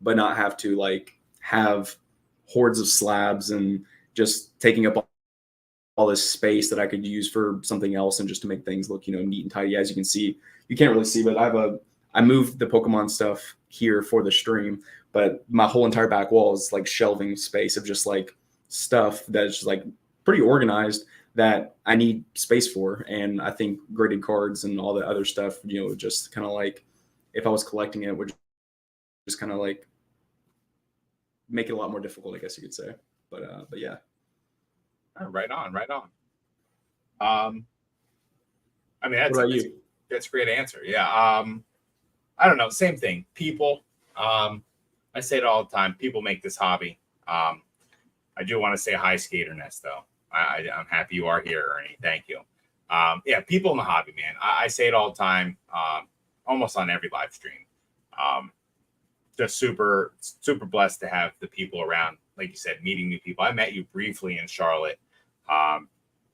B: but not have to like have hordes of slabs and just taking up all this space that I could use for something else and just to make things look, neat and tidy. As you can see, you can't really see, but I moved the Pokemon stuff here for the stream, but my whole entire back wall is like shelving space of just like stuff that's just like pretty organized that I need space for. And I think graded cards and all the other stuff, just kind of like, if I was collecting it, would just kind of like make it a lot more difficult, I guess you could say. But yeah.
A: Right on. I mean, that's a great answer. Yeah. I don't know. Same thing. People. I say it all the time. People make this hobby. I do want to say hi, Skaterness, though. I'm happy you are here, Ernie. Thank you. Yeah, people in the hobby, man. I say it all the time, almost on every live stream. Just super, super blessed to have the people around. Like you said, meeting new people. I met you briefly in Charlotte.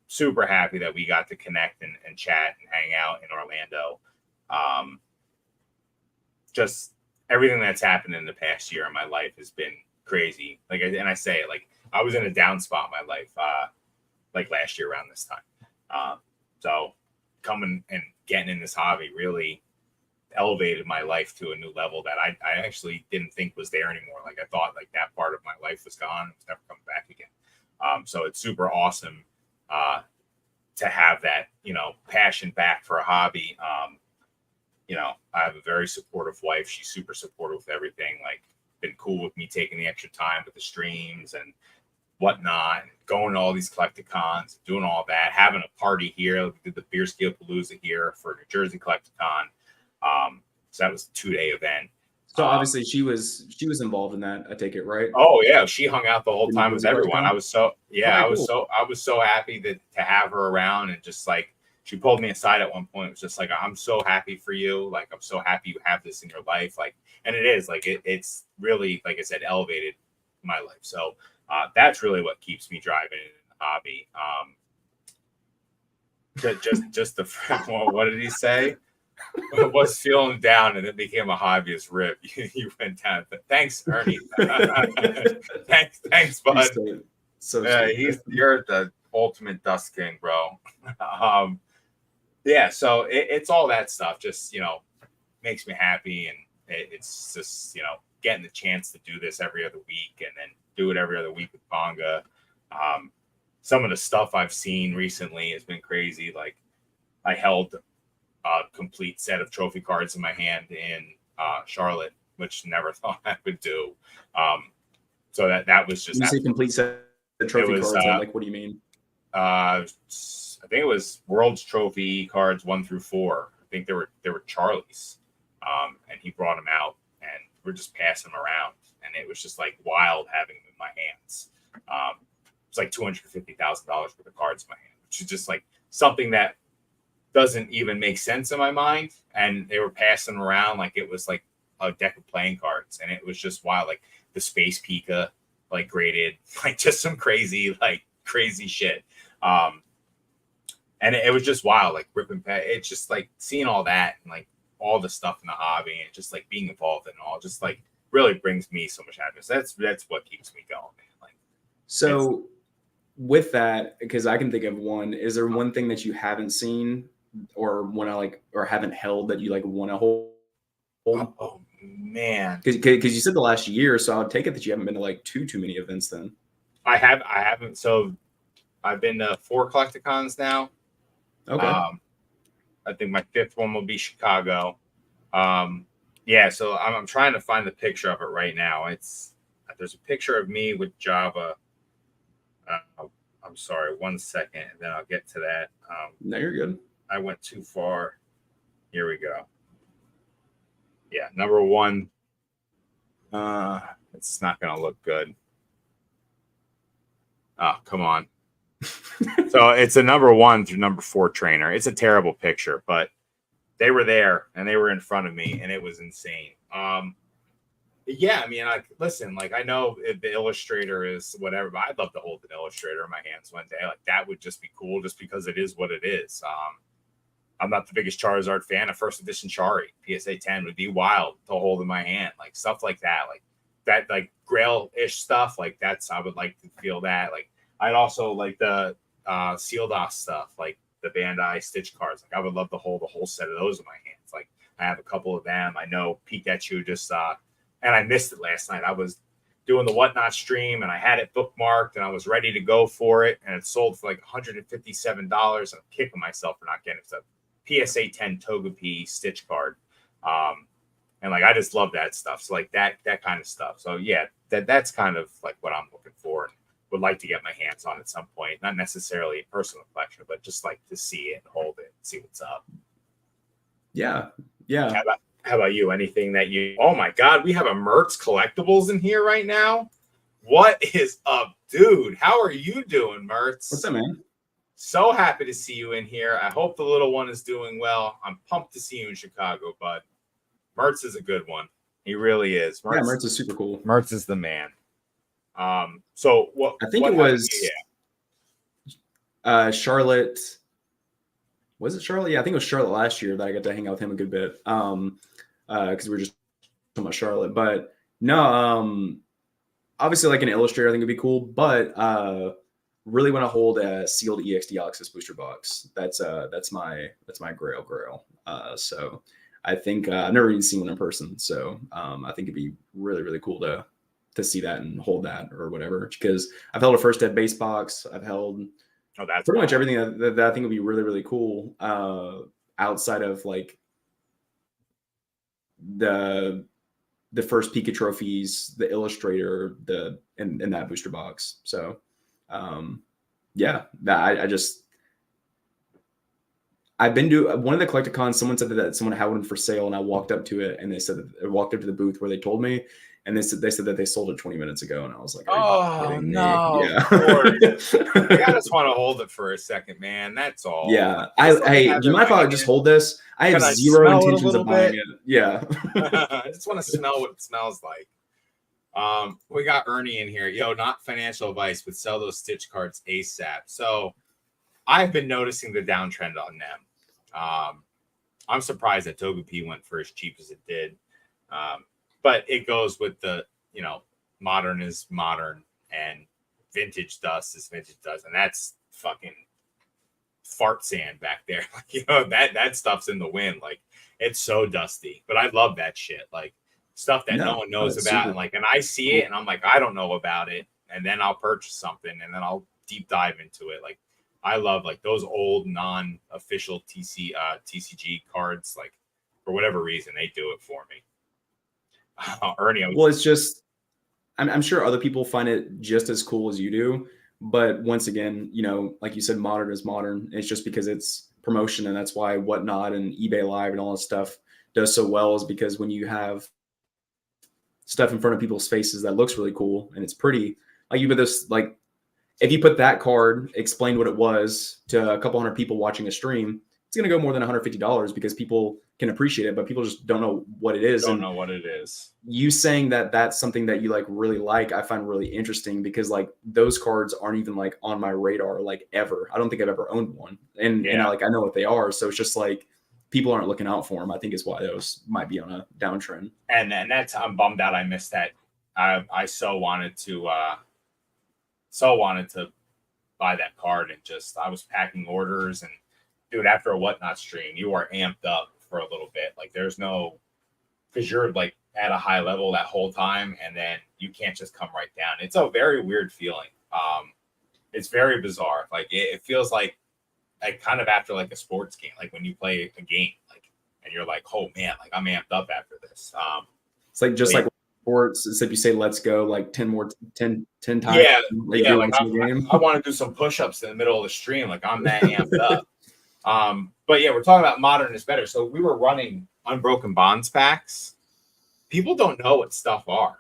A: Super happy that we got to connect and chat and hang out in Orlando. Just everything that's happened in the past year in my life has been crazy. And I say it like I was in a down spot in my life, like last year around this time. So coming and getting in this hobby really elevated my life to a new level that I actually didn't think was there anymore. Like I thought like that part of my life was gone. It was never coming back again. So it's super awesome to have that, passion back for a hobby. I have a very supportive wife. She's super supportive with everything. Like been cool with me taking the extra time with the streams and whatnot, and going to all these Collecticons, doing all that, having a party here. We did the Beer Scale Palooza here for New Jersey Collecticon. So that was a 2-day event.
B: So obviously she was involved in that, I take it, right?
A: Oh yeah, she hung out the whole time with everyone. I was so
B: cool.
A: I was so happy to have her around, and just like she pulled me aside at one point. It was just like, I'm so happy for you. Like I'm so happy you have this in your life. Like, and it is like it's really, like I said, elevated my life. So that's really what keeps me driving in the hobby. Just the well, what did he say? Was feeling down and it became a hobbyist rip. You went down. Thanks, Ernie. thanks, bud.
B: So
A: you're the ultimate dust king, bro. Yeah, so it's all that stuff. Just makes me happy, and it's just getting the chance to do this every other week, and then do it every other week with Bonga. Some of the stuff I've seen recently has been crazy. Like I held a complete set of trophy cards in my hand in Charlotte, which never thought I would do. So that was just.
B: You say complete set of trophy cards. Like, what do you mean?
A: I think it was World's Trophy cards 1 through 4. I think they were Charlie's, and he brought them out, and we're just passing them around, and it was just like wild having them in my hands. It's like $250,000 worth of cards in my hand, which is just like something that doesn't even make sense in my mind. And they were passing them around like it was like a deck of playing cards, and it was just wild. Like the Space Pika, like graded, like just some crazy shit. And it was just wild, like ripping past. It's just like seeing all that and like all the stuff in the hobby and just like being involved in it all, just like really brings me so much happiness. That's what keeps me going, man. Like,
B: so with that, because I can think of one, is there one thing that you haven't seen or want to like, or haven't held that you like want to hold?
A: Oh man,
B: because you said the last year, so I would take it that you haven't been to like too many events then.
A: I haven't. So I've been to 4 Collecticons now.
B: Okay.
A: I think my 5th one will be Chicago. Yeah, so I'm trying to find the picture of it right now. There's a picture of me with Java. I'm sorry, 1 second, and then I'll get to that.
B: No, you're good.
A: I went too far. Here we go. Yeah, number 1. It's not going to look good. Oh, come on. So it's a number 1 through number 4 trainer. It's a terrible picture, but they were there and they were in front of me, and it was insane. Yeah, I mean, listen, like I know if the illustrator is whatever, but I'd love to hold an illustrator in my hands one day. Like that would just be cool, just because it is what it is. I'm not the biggest Charizard fan. A first edition Chari PSA 10 would be wild to hold in my hand, like stuff like that, like Grail-ish stuff. Like I would like to feel that. Like I'd also like the sealed off stuff, like the Bandai Stitch cards. Like I would love to hold a whole set of those in my hands. Like I have a couple of them. I know Pikachu just and I missed it last night. I was doing the Whatnot stream and I had it bookmarked and I was ready to go for it, and it sold for like $157. I'm kicking myself for not getting it. It's a PSA 10 Togepi Stitch card. And like I just love that stuff. So like that kind of stuff. So yeah, that's kind of like what I'm looking for and would like to get my hands on at some point. Not necessarily a personal collection, but just like to see it and hold it and see what's up.
B: Yeah. Yeah.
A: How about you? Anything that you, oh my God, we have a Mertz Collectibles in here right now. What is up, dude? How are you doing, Mertz?
B: What's up, man?
A: So happy to see you in here. I hope the little one is doing well. I'm pumped to see you in Chicago, bud. Mertz is a good one. He really is.
B: Mertz is super cool.
A: Mertz is the man. So what
B: I think
A: what
B: it was Charlotte. Was it Charlotte? Yeah, I think it was Charlotte last year that I got to hang out with him a good bit. Because we were just talking about Charlotte. But no, obviously like an illustrator I think would be cool, but really want to hold a sealed EXD Oxus booster box. That's my grail. So I think I've never even seen one in person. So I think it'd be really, really cool to see that and hold that or whatever, because I've held a First Ed base box. I've held
A: that's
B: pretty much everything that I think would be really, really cool outside of like the first Pika trophies, the illustrator, and that booster box. So yeah, I've been to one of the Collecticons. Someone said that someone had one for sale, and I walked up to it, and they said that I walked up to the booth where they told me, and they said that they sold it 20 minutes ago, and I was like,
A: "Oh no,
B: yeah."
A: I just want to hold it for a second, man. That's all.
B: Yeah, hey, do you mind if I just hold this? I have zero intentions of buying it. Yeah,
A: I just want to smell what it smells like. We got Ernie in here. Yo, not financial advice, but sell those Stitch cards ASAP. So I've been noticing the downtrend on them. I'm surprised that Togepi went for as cheap as it did. But it goes with the, modern is modern and vintage dust is vintage dust. And that's fucking fart sand back there. That stuff's in the wind. Like, it's so dusty. But I love that shit. Like, stuff that no one knows about. And I see it and I'm like, I don't know about it. And then I'll purchase something and then I'll deep dive into it. Like, I love like those old non-official TCG cards. Like, for whatever reason, they do it for me. Ernie,
B: it's just I'm sure other people find it just as cool as you do, but once again, like you said, modern is modern. It's just because it's promotion, and that's why Whatnot and eBay Live and all that stuff does so well, is because when you have stuff in front of people's faces that looks really cool and it's pretty, like you put this, like if you put that card, explained what it was to a couple hundred people watching a stream, it's going to go more than $150 because people can appreciate it, but people just don't know what it is.
A: Don't know what it is.
B: You saying that that's something that you like really like, I find really interesting, because like those cards aren't even like on my radar like ever. I don't think I've ever owned one, and I know what they are. So it's just like people aren't looking out for them. I think is why those might be on a downtrend.
A: And that's, I'm bummed out I missed that. I so wanted to buy that card, and just I was packing orders, and dude, after a Whatnot stream, you are amped up for a little bit. Like there's no, because you're like at a high level that whole time, and then you can't just come right down. It's a very weird feeling. It's very bizarre. Like it feels like kind of after like a sports game, like when you play a game, like, and you're like, oh man, like I'm amped up after this.
B: It's like just like sports, except you say let's go like 10 times.
A: Yeah, like I want to do some push-ups in the middle of the stream. Like I'm that amped up. But yeah, we're talking about modern is better. So we were running Unbroken Bonds packs. People don't know what stuff are,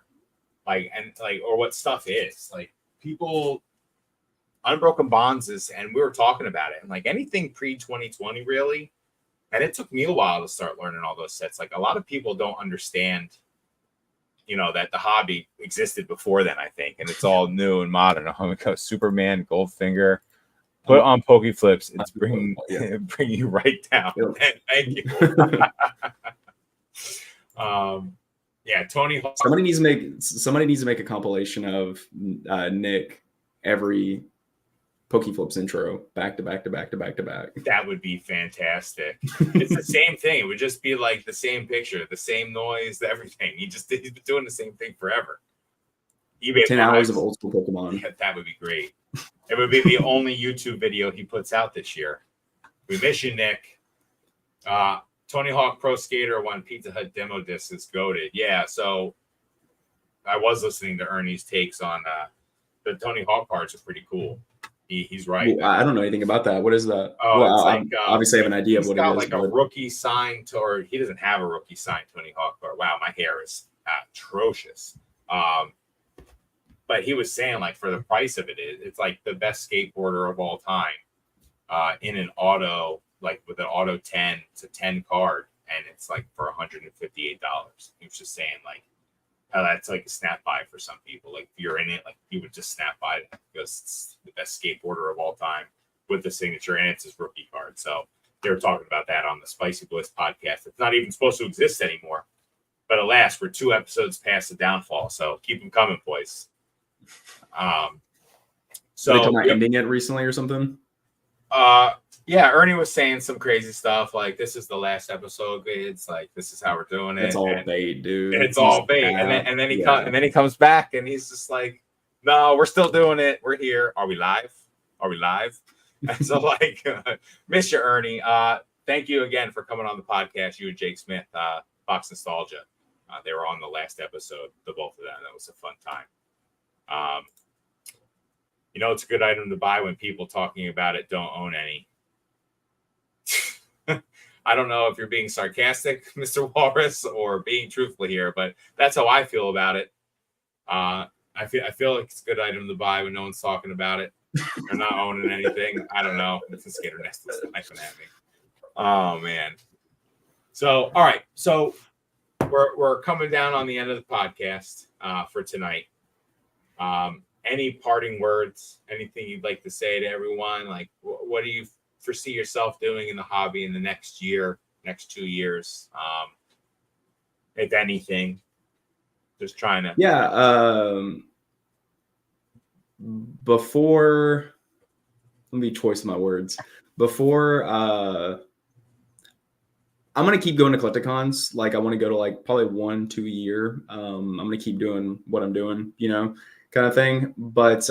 A: or what stuff is. Like people, Unbroken Bonds is, and we were talking about it, and like anything pre-2020 really. And it took me a while to start learning all those sets. Like a lot of people don't understand, that the hobby existed before then, I think, and it's all new and modern. Oh my God, Superman, Goldfinger. Put on Poke Flips. It's bring you right down. Thank you. Tony.
B: Somebody needs to make a compilation of Nick every Pokeflips intro back to back to back to back to back.
A: That would be fantastic. It's the same thing. It would just be like the same picture, the same noise, everything. He's been doing the same thing forever. eBay
B: 10 hours of old school Pokemon.
A: Yeah, that would be great. It would be the only YouTube video he puts out this year. We miss you, Nick. Tony Hawk Pro Skater 1 Pizza Hut demo disc is goated. Yeah, so I was listening to Ernie's takes on the Tony Hawk parts are pretty cool. He's right.
B: Well, I don't know anything about that. What is that?
A: Oh,
B: well,
A: it's like,
B: obviously I have an idea of what it is.
A: He's got like a rookie signed, or he doesn't have a rookie signed Tony Hawk card. Wow, my hair is atrocious. But he was saying, like, for the price of it, it's like the best skateboarder of all time in an auto, like with an auto 10. It's a 10 card, and it's like for $158. He was just saying, like, how that's like a snap buy for some people. Like, if you're in it, like, you would just snap buy it because it's the best skateboarder of all time with the signature, and it's his rookie card. So they were talking about that on the Spicy Bliss podcast. It's not even supposed to exist anymore. But alas, we're 2 episodes past the downfall, so keep them coming, boys.
B: So they talking about ending it recently or something?
A: Yeah, Ernie was saying some crazy stuff like, this is the last episode, it's like, this is how we're doing it.
B: It's all bait, dude.
A: It's all bait. And then he comes back and he's just like, no, we're still doing it. We're here. Are we live? And so, like, miss you, Ernie. Thank you again for coming on the podcast. You and Jake Smith, Fox Nostalgia. They were on the last episode, the both of them. That was a fun time. It's a good item to buy when people talking about it don't own any. I don't know if you're being sarcastic, Mr. Walrus, or being truthful here, but that's how I feel about it. I feel like it's a good item to buy when no one's talking about it. They're not owning anything. I don't know. It's a Skater Nest that's knifing at me. Oh man. So all right. So we're coming down on the end of the podcast for tonight. Any parting words? Anything you'd like to say to everyone? Like, what do you foresee yourself doing in the hobby in the next year, next 2 years? If anything, just trying to.
B: Yeah. Before, let me choice my words. Before, I'm going to keep going to Collecticons. Like, I want to go to like probably 1-2 a year. I'm going to keep doing what I'm doing, kind of thing. But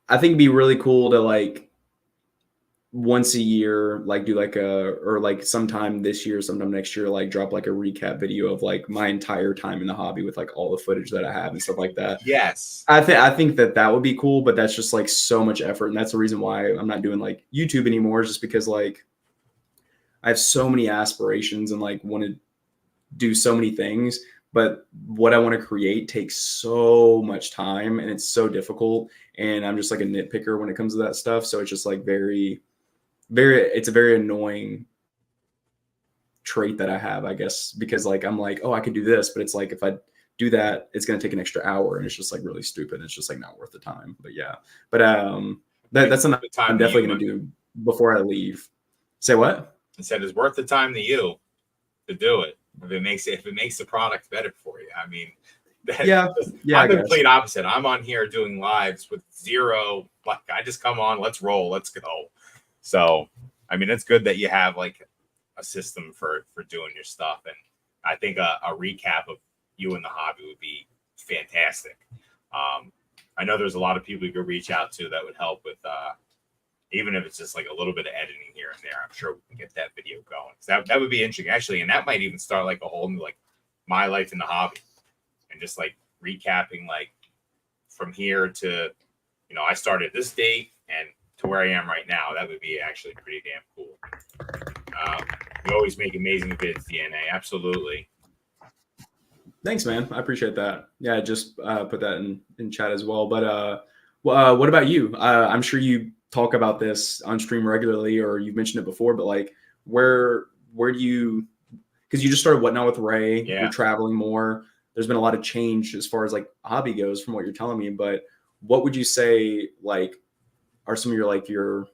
B: I think it'd be really cool to like once a year, like do like or like sometime this year, sometime next year, like drop like a recap video of like my entire time in the hobby with like all the footage that I have and stuff like that.
A: Yes.
B: I think that would be cool, but that's just like so much effort. And that's the reason why I'm not doing like YouTube anymore, is just because like I have so many aspirations and like want to do so many things, but what I want to create takes so much time and it's so difficult. And I'm just like a nitpicker when it comes to that stuff. So it's just like it's a very annoying trait that I have, I guess, because like, I'm like, oh, I could do this, but it's like, if I do that, it's going to take an extra hour and it's just like really stupid. It's just like not worth the time, but yeah. But that's something I'm definitely going to do before I leave. Say what?
A: I said it's worth the time to you to do it. If it makes the product better for you. I mean,
B: yeah.
A: I'm the complete opposite. I'm on here doing lives with zero, like, I just come on, let's roll, let's go. So, I mean, it's good that you have like a system for doing your stuff. And I think a recap of you in the hobby would be fantastic. I know there's a lot of people you could reach out to that would help with, even if it's just like a little bit of editing here and there. I'm sure we can get that video going. That would be interesting, actually. And that might even start like a whole new, like, my life in the hobby, and just like recapping like from here to, I started this date and to where I am right now. That would be actually pretty damn cool. You always make amazing vids, DNA. Absolutely.
B: Thanks, man. I appreciate that. Yeah, I just put that in chat as well. But what about you? I'm sure you talk about this on stream regularly, or you've mentioned it before, but like where do you, because you just started Whatnot with Ray, You're traveling more. There's been a lot of change as far as like hobby goes from what you're telling me, but what would you say like are some of your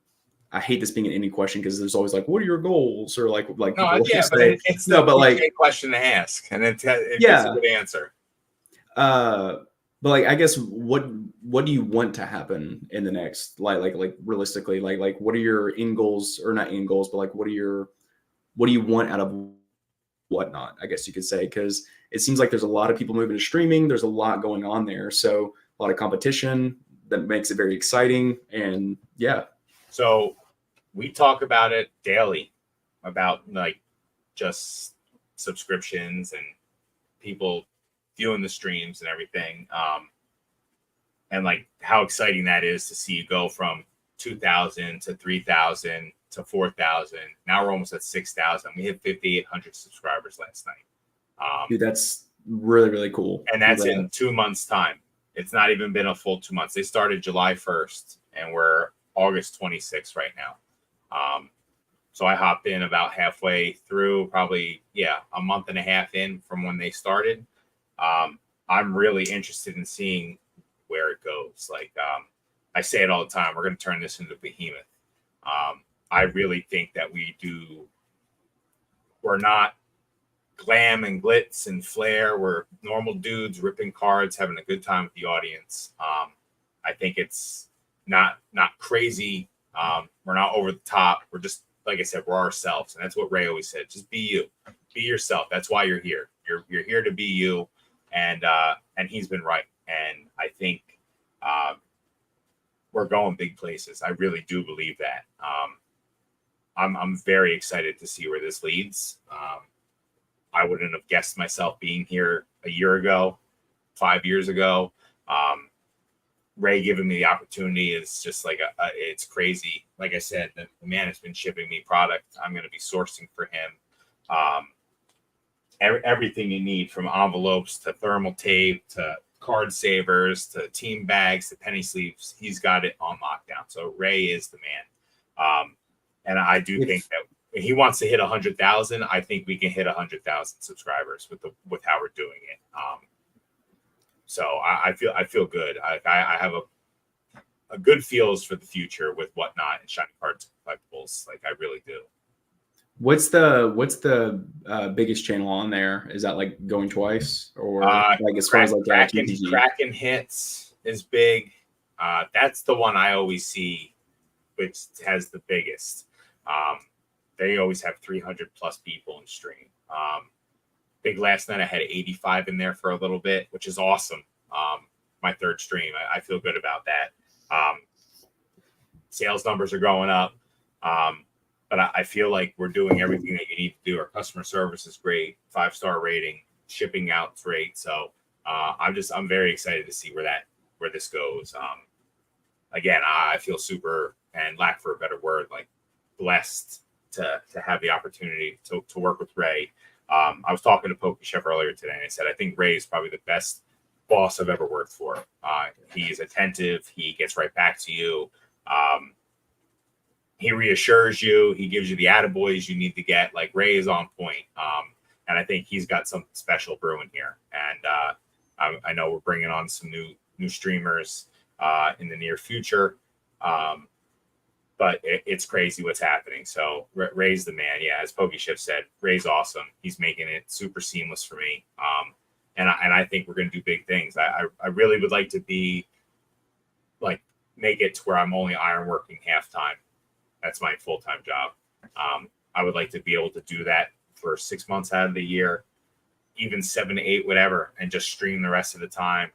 B: I hate this being an any question because there's always like, what are your goals? Or like
A: no, yeah, but it's a question to ask, and it's a good answer.
B: But like, I guess what do you want to happen in the next, like realistically, like what are your end goals, or not end goals, but like what do you want out of Whatnot, I guess you could say, because it seems like there's a lot of people moving to streaming. There's a lot going on there, so a lot of competition that makes it very exciting. And yeah,
A: So we talk about it daily, about like just subscriptions and people viewing the streams and everything. And like how exciting that is to see you go from 2,000 to 3,000 to 4,000. Now we're almost at 6,000. We hit 5,800 subscribers last night.
B: dude, that's really, really cool.
A: And that's in 2 months' time. It's not even been a full 2 months. They started July 1st, and we're August 26th right now. So I hopped in about halfway through, probably, a month and a half in from when they started. I'm really interested in seeing where it goes. Like, I say it all the time, we're going to turn this into a behemoth. I really think that we're not glam and glitz and flair. We're normal dudes ripping cards, having a good time with the audience. I think it's not crazy. We're not over the top. We're just, like I said, we're ourselves. And that's what Ray always said. Just be you. Be yourself. That's why you're here. You're here to be you. And he's been right. And I think we're going big places. I really do believe that. I'm very excited to see where this leads. I wouldn't have guessed myself being here a year ago, 5 years ago. Ray giving me the opportunity is just like it's crazy. Like I said, the man has been shipping me product. I'm going to be sourcing for him. Everything you need, from envelopes to thermal tape to card savers to team bags to penny sleeves. He's got it on lockdown. So Ray is the man. And I do think that if he wants to hit 100,000, I think we can hit 100,000 subscribers with how we're doing it. So I feel good. I have a good feels for the future with Whatnot and Shiny Cards Collectibles. Like, I really do.
B: What's the biggest channel on there? Is that like going twice, or like as far as like
A: Kraken Hits is big. That's the one I always see, which has the biggest. They always have 300 plus people in stream. Big last night I had 85 in there for a little bit, which is awesome. My third stream, I feel good about that. Sales numbers are going up. But I feel like we're doing everything that you need to do. Our customer service is great, 5-star rating, shipping out's great. So I'm very excited to see where this goes. Again, I feel super, and lack for a better word, like blessed to have the opportunity to work with Ray. I was talking to PokeChef earlier today, and I said I think Ray is probably the best boss I've ever worked for. He is attentive. He gets right back to you. He reassures you. He gives you the attaboys you need to get. Like, Ray is on point. And I think he's got something special brewing here. And I know we're bringing on some new streamers in the near future. But it's crazy what's happening. So Ray's the man. Yeah, as PokeShift said, Ray's awesome. He's making it super seamless for me. And I think we're going to do big things. I really would like to be like, make it to where I'm only ironworking half time. That's my full-time job. I would like to be able to do that for 6 months out of the year, even 7 to 8, whatever, and just stream the rest of the time.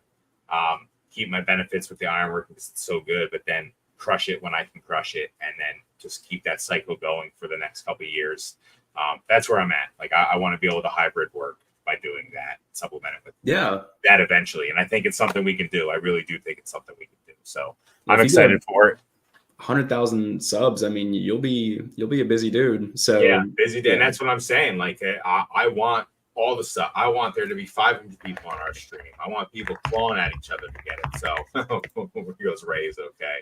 A: Keep my benefits with the ironwork because it's so good, but then crush it when I can crush it, and then just keep that cycle going for the next couple of years. That's where I'm at. Like, I want to be able to hybrid work by doing that, supplement it with that eventually. And I think it's something we can do. I really do think it's something we can do. So I'm excited for it.
B: 100,000 subs. I mean, you'll be a busy dude. So
A: yeah, busy day. Yeah. And that's what I'm saying. Like, I want all the stuff. I want there to be 500 people on our stream. I want people clawing at each other to get it. So here goes Ray's okay.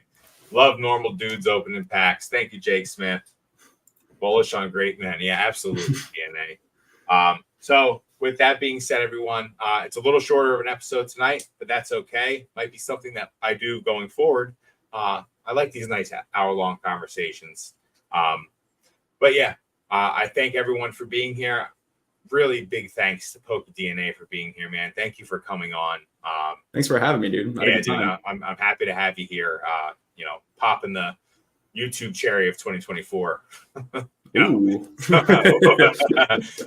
A: Love normal dudes opening packs. Thank you, Jake Smith. Bullish on great men. Yeah, absolutely. DNA. So with that being said, everyone, it's a little shorter of an episode tonight, but that's okay. Might be something that I do going forward. I like these nice hour-long conversations. But yeah, I thank everyone for being here. really big thanks to PokeDNA for being here, man. Thank you for coming on.
B: Thanks for having me, dude.
A: Yeah, dude, I'm happy to have you here. You know, popping the YouTube cherry of 2024.
B: Ooh.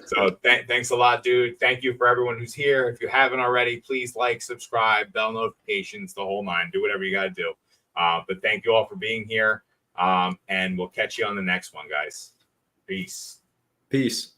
A: So thanks a lot, dude. Thank you for everyone who's here. If you haven't already, please like, subscribe, bell notifications, the whole nine. Do whatever you got to do. But thank you all for being here. And we'll catch you on the next one, guys. Peace.
B: Peace.